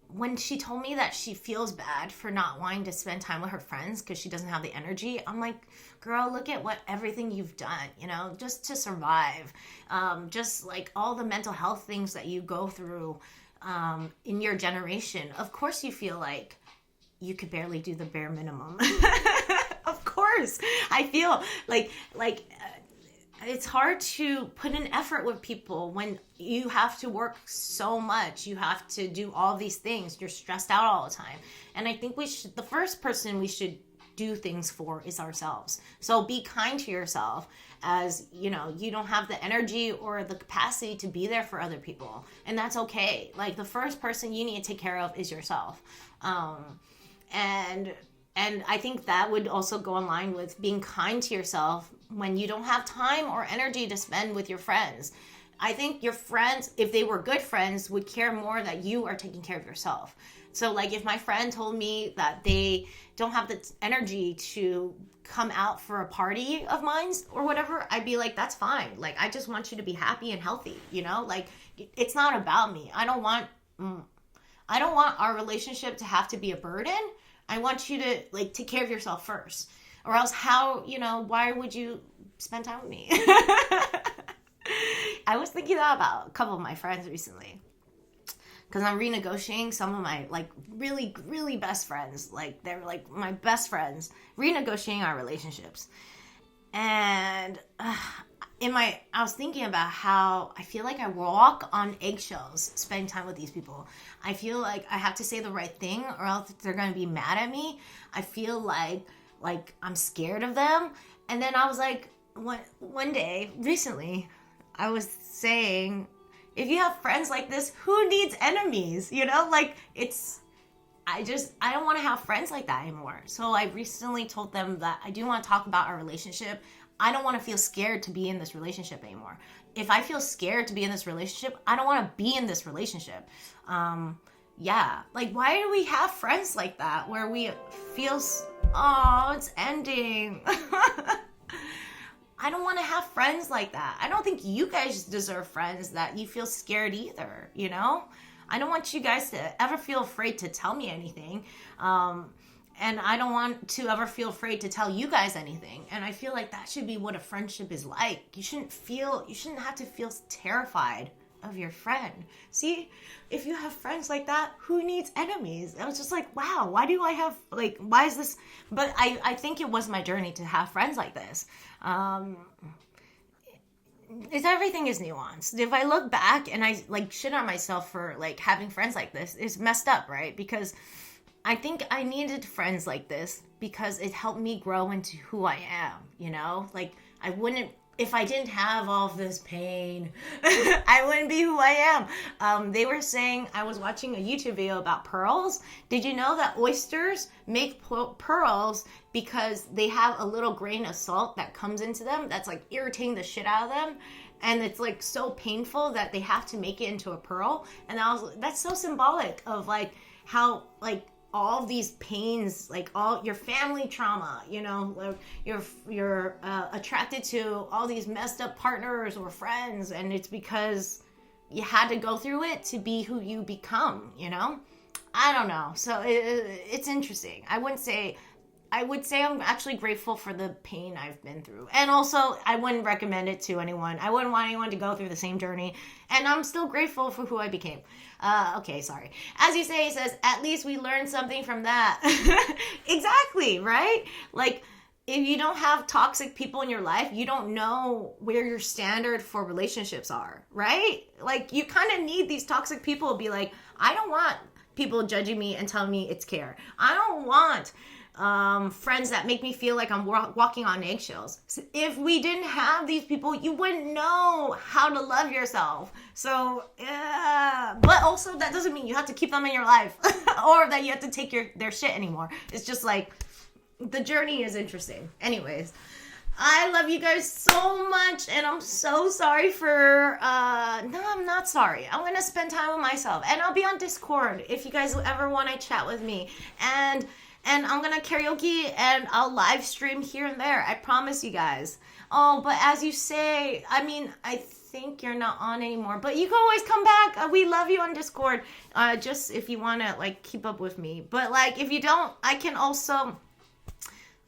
when she told me that she feels bad for not wanting to spend time with her friends because she doesn't have the energy, I'm like, girl, look at everything you've done, you know, just to survive. Just like all the mental health things that you go through in your generation. Of course you feel like you could barely do the bare minimum. Of course. I feel like it's hard to put in effort with people when you have to work so much. You have to do all these things. You're stressed out all the time. And I think the first person we should do things for is ourselves. So be kind to yourself, as you know, you don't have the energy or the capacity to be there for other people. And that's okay. Like the first person you need to take care of is yourself. And I think that would also go in line with being kind to yourself when you don't have time or energy to spend with your friends. I think your friends, if they were good friends, would care more that you are taking care of yourself. So like if my friend told me that they don't have the energy to come out for a party of mine or whatever, I'd be like, that's fine. Like, I just want you to be happy and healthy, you know? Like, it's not about me. I don't want our relationship to have to be a burden. I want you to like take care of yourself first, or else why would you spend time with me? I was thinking that about a couple of my friends recently, because I'm renegotiating some of my like really, really best friends. Like they're like my best friends, renegotiating our relationships. And I was thinking about how I feel like I walk on eggshells spending time with these people. I feel like I have to say the right thing or else they're going to be mad at me. I feel like I'm scared of them. And then I was like, one day, recently, I was saying, if you have friends like this, who needs enemies? You know, like I don't want to have friends like that anymore. So I recently told them that I do want to talk about our relationship. I don't want to feel scared to be in this relationship anymore. If I feel scared to be in this relationship, I don't want to be in this relationship. Like, why do we have friends like that where we feel, it's ending? I don't want to have friends like that. I don't think you guys deserve friends that you feel scared either, you know? I don't want you guys to ever feel afraid to tell me anything. And I don't want to ever feel afraid to tell you guys anything. And I feel like that should be what a friendship is like. You shouldn't have to feel terrified of your friend. See, if you have friends like that, who needs enemies? I was just like, wow, why do I have, like, why is this? But I think it was my journey to have friends like this. Everything is nuanced. If I look back and I like shit on myself for like having friends like this, it's messed up, right? Because I think I needed friends like this because it helped me grow into who I am, you know? Like, if I didn't have all of this pain, I wouldn't be who I am. They were saying, I was watching a YouTube video about pearls. Did you know that oysters make pearls because they have a little grain of salt that comes into them that's like irritating the shit out of them? And it's like so painful that they have to make it into a pearl. And that's so symbolic of like how like all of these pains, like all your family trauma, you know, like you're attracted to all these messed up partners or friends, and it's because you had to go through it to be who you become, you know? I don't know. So it's interesting. I would say I'm actually grateful for the pain I've been through. And also, I wouldn't recommend it to anyone. I wouldn't want anyone to go through the same journey. And I'm still grateful for who I became. Okay, sorry. As you say, he says, at least we learned something from that. Exactly, right? Like, if you don't have toxic people in your life, you don't know where your standard for relationships are, right? Like, you kind of need these toxic people to be like, I don't want people judging me and telling me it's care. I don't want friends that make me feel like I'm walking on eggshells. So if we didn't have these people, you wouldn't know how to love yourself. So, but also that doesn't mean you have to keep them in your life or that you have to take their shit anymore. It's just like, the journey is interesting. Anyways, I love you guys so much, and I'm so sorry for, no, I'm not sorry. I'm going to spend time with myself, and I'll be on Discord if you guys ever want to chat with me, and I'm going to karaoke, and I'll live stream here and there. I promise you guys. Oh, but as you say, I mean, I think you're not on anymore, but you can always come back. We love you on Discord, just if you want to, like, keep up with me. But, like, if you don't, I can also,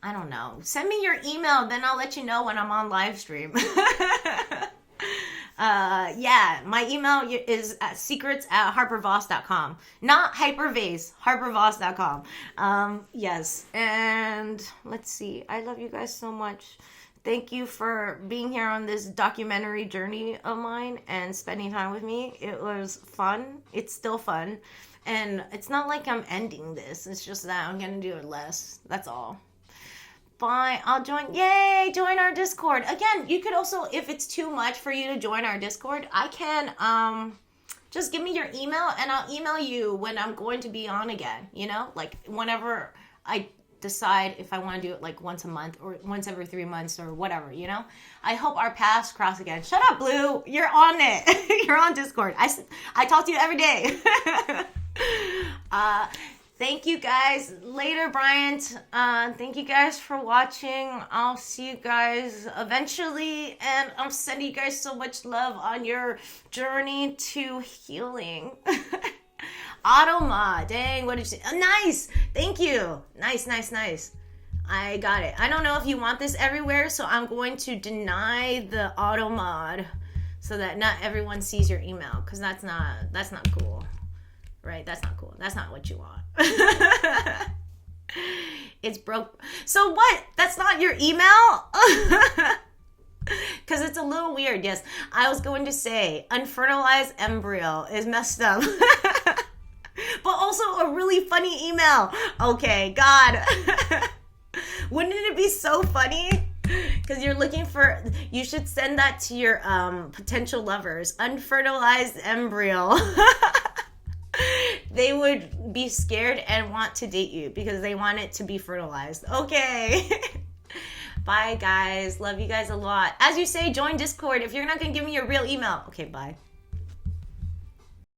I don't know, send me your email, then I'll let you know when I'm on live stream. Yeah, my email is secrets@harpervoss.com. Not hypervase, harpervoss.com. Yes, and let's see. I love you guys so much. Thank you for being here on this documentary journey of mine and spending time with me. It was fun. It's still fun. And it's not like I'm ending this. It's just that I'm going to do it less. That's all. Fine, I'll join. Yay, join our Discord. Again, you could also, if it's too much for you to join our Discord, I can just give me your email and I'll email you when I'm going to be on again, you know? Like whenever I decide if I want to do it like once a month or once every 3 months or whatever, you know? I hope our paths cross again. Shut up, Blue. You're on it. You're on Discord. I talk to you every day. Thank you guys. Later, Bryant. Thank you guys for watching. I'll see you guys eventually. And I'm sending you guys so much love on your journey to healing. Automa. Dang, what did you say? Oh, nice. Thank you. Nice. I got it. I don't know if you want this everywhere, so I'm going to deny the auto mod so that not everyone sees your email, because that's not cool. Right? That's not cool. That's not what you want. It's broke. So what? That's not your email? Because it's a little weird. Yes. I was going to say unfertilized embryo is messed up. But also a really funny email. Okay. God. Wouldn't it be so funny? Because you're looking for, you should send that to your potential lovers. Unfertilized embryo. They would be scared and want to date you because they want it to be fertilized. Okay. Bye, guys. Love you guys a lot. As you say, join Discord if you're not going to give me your real email. Okay, bye.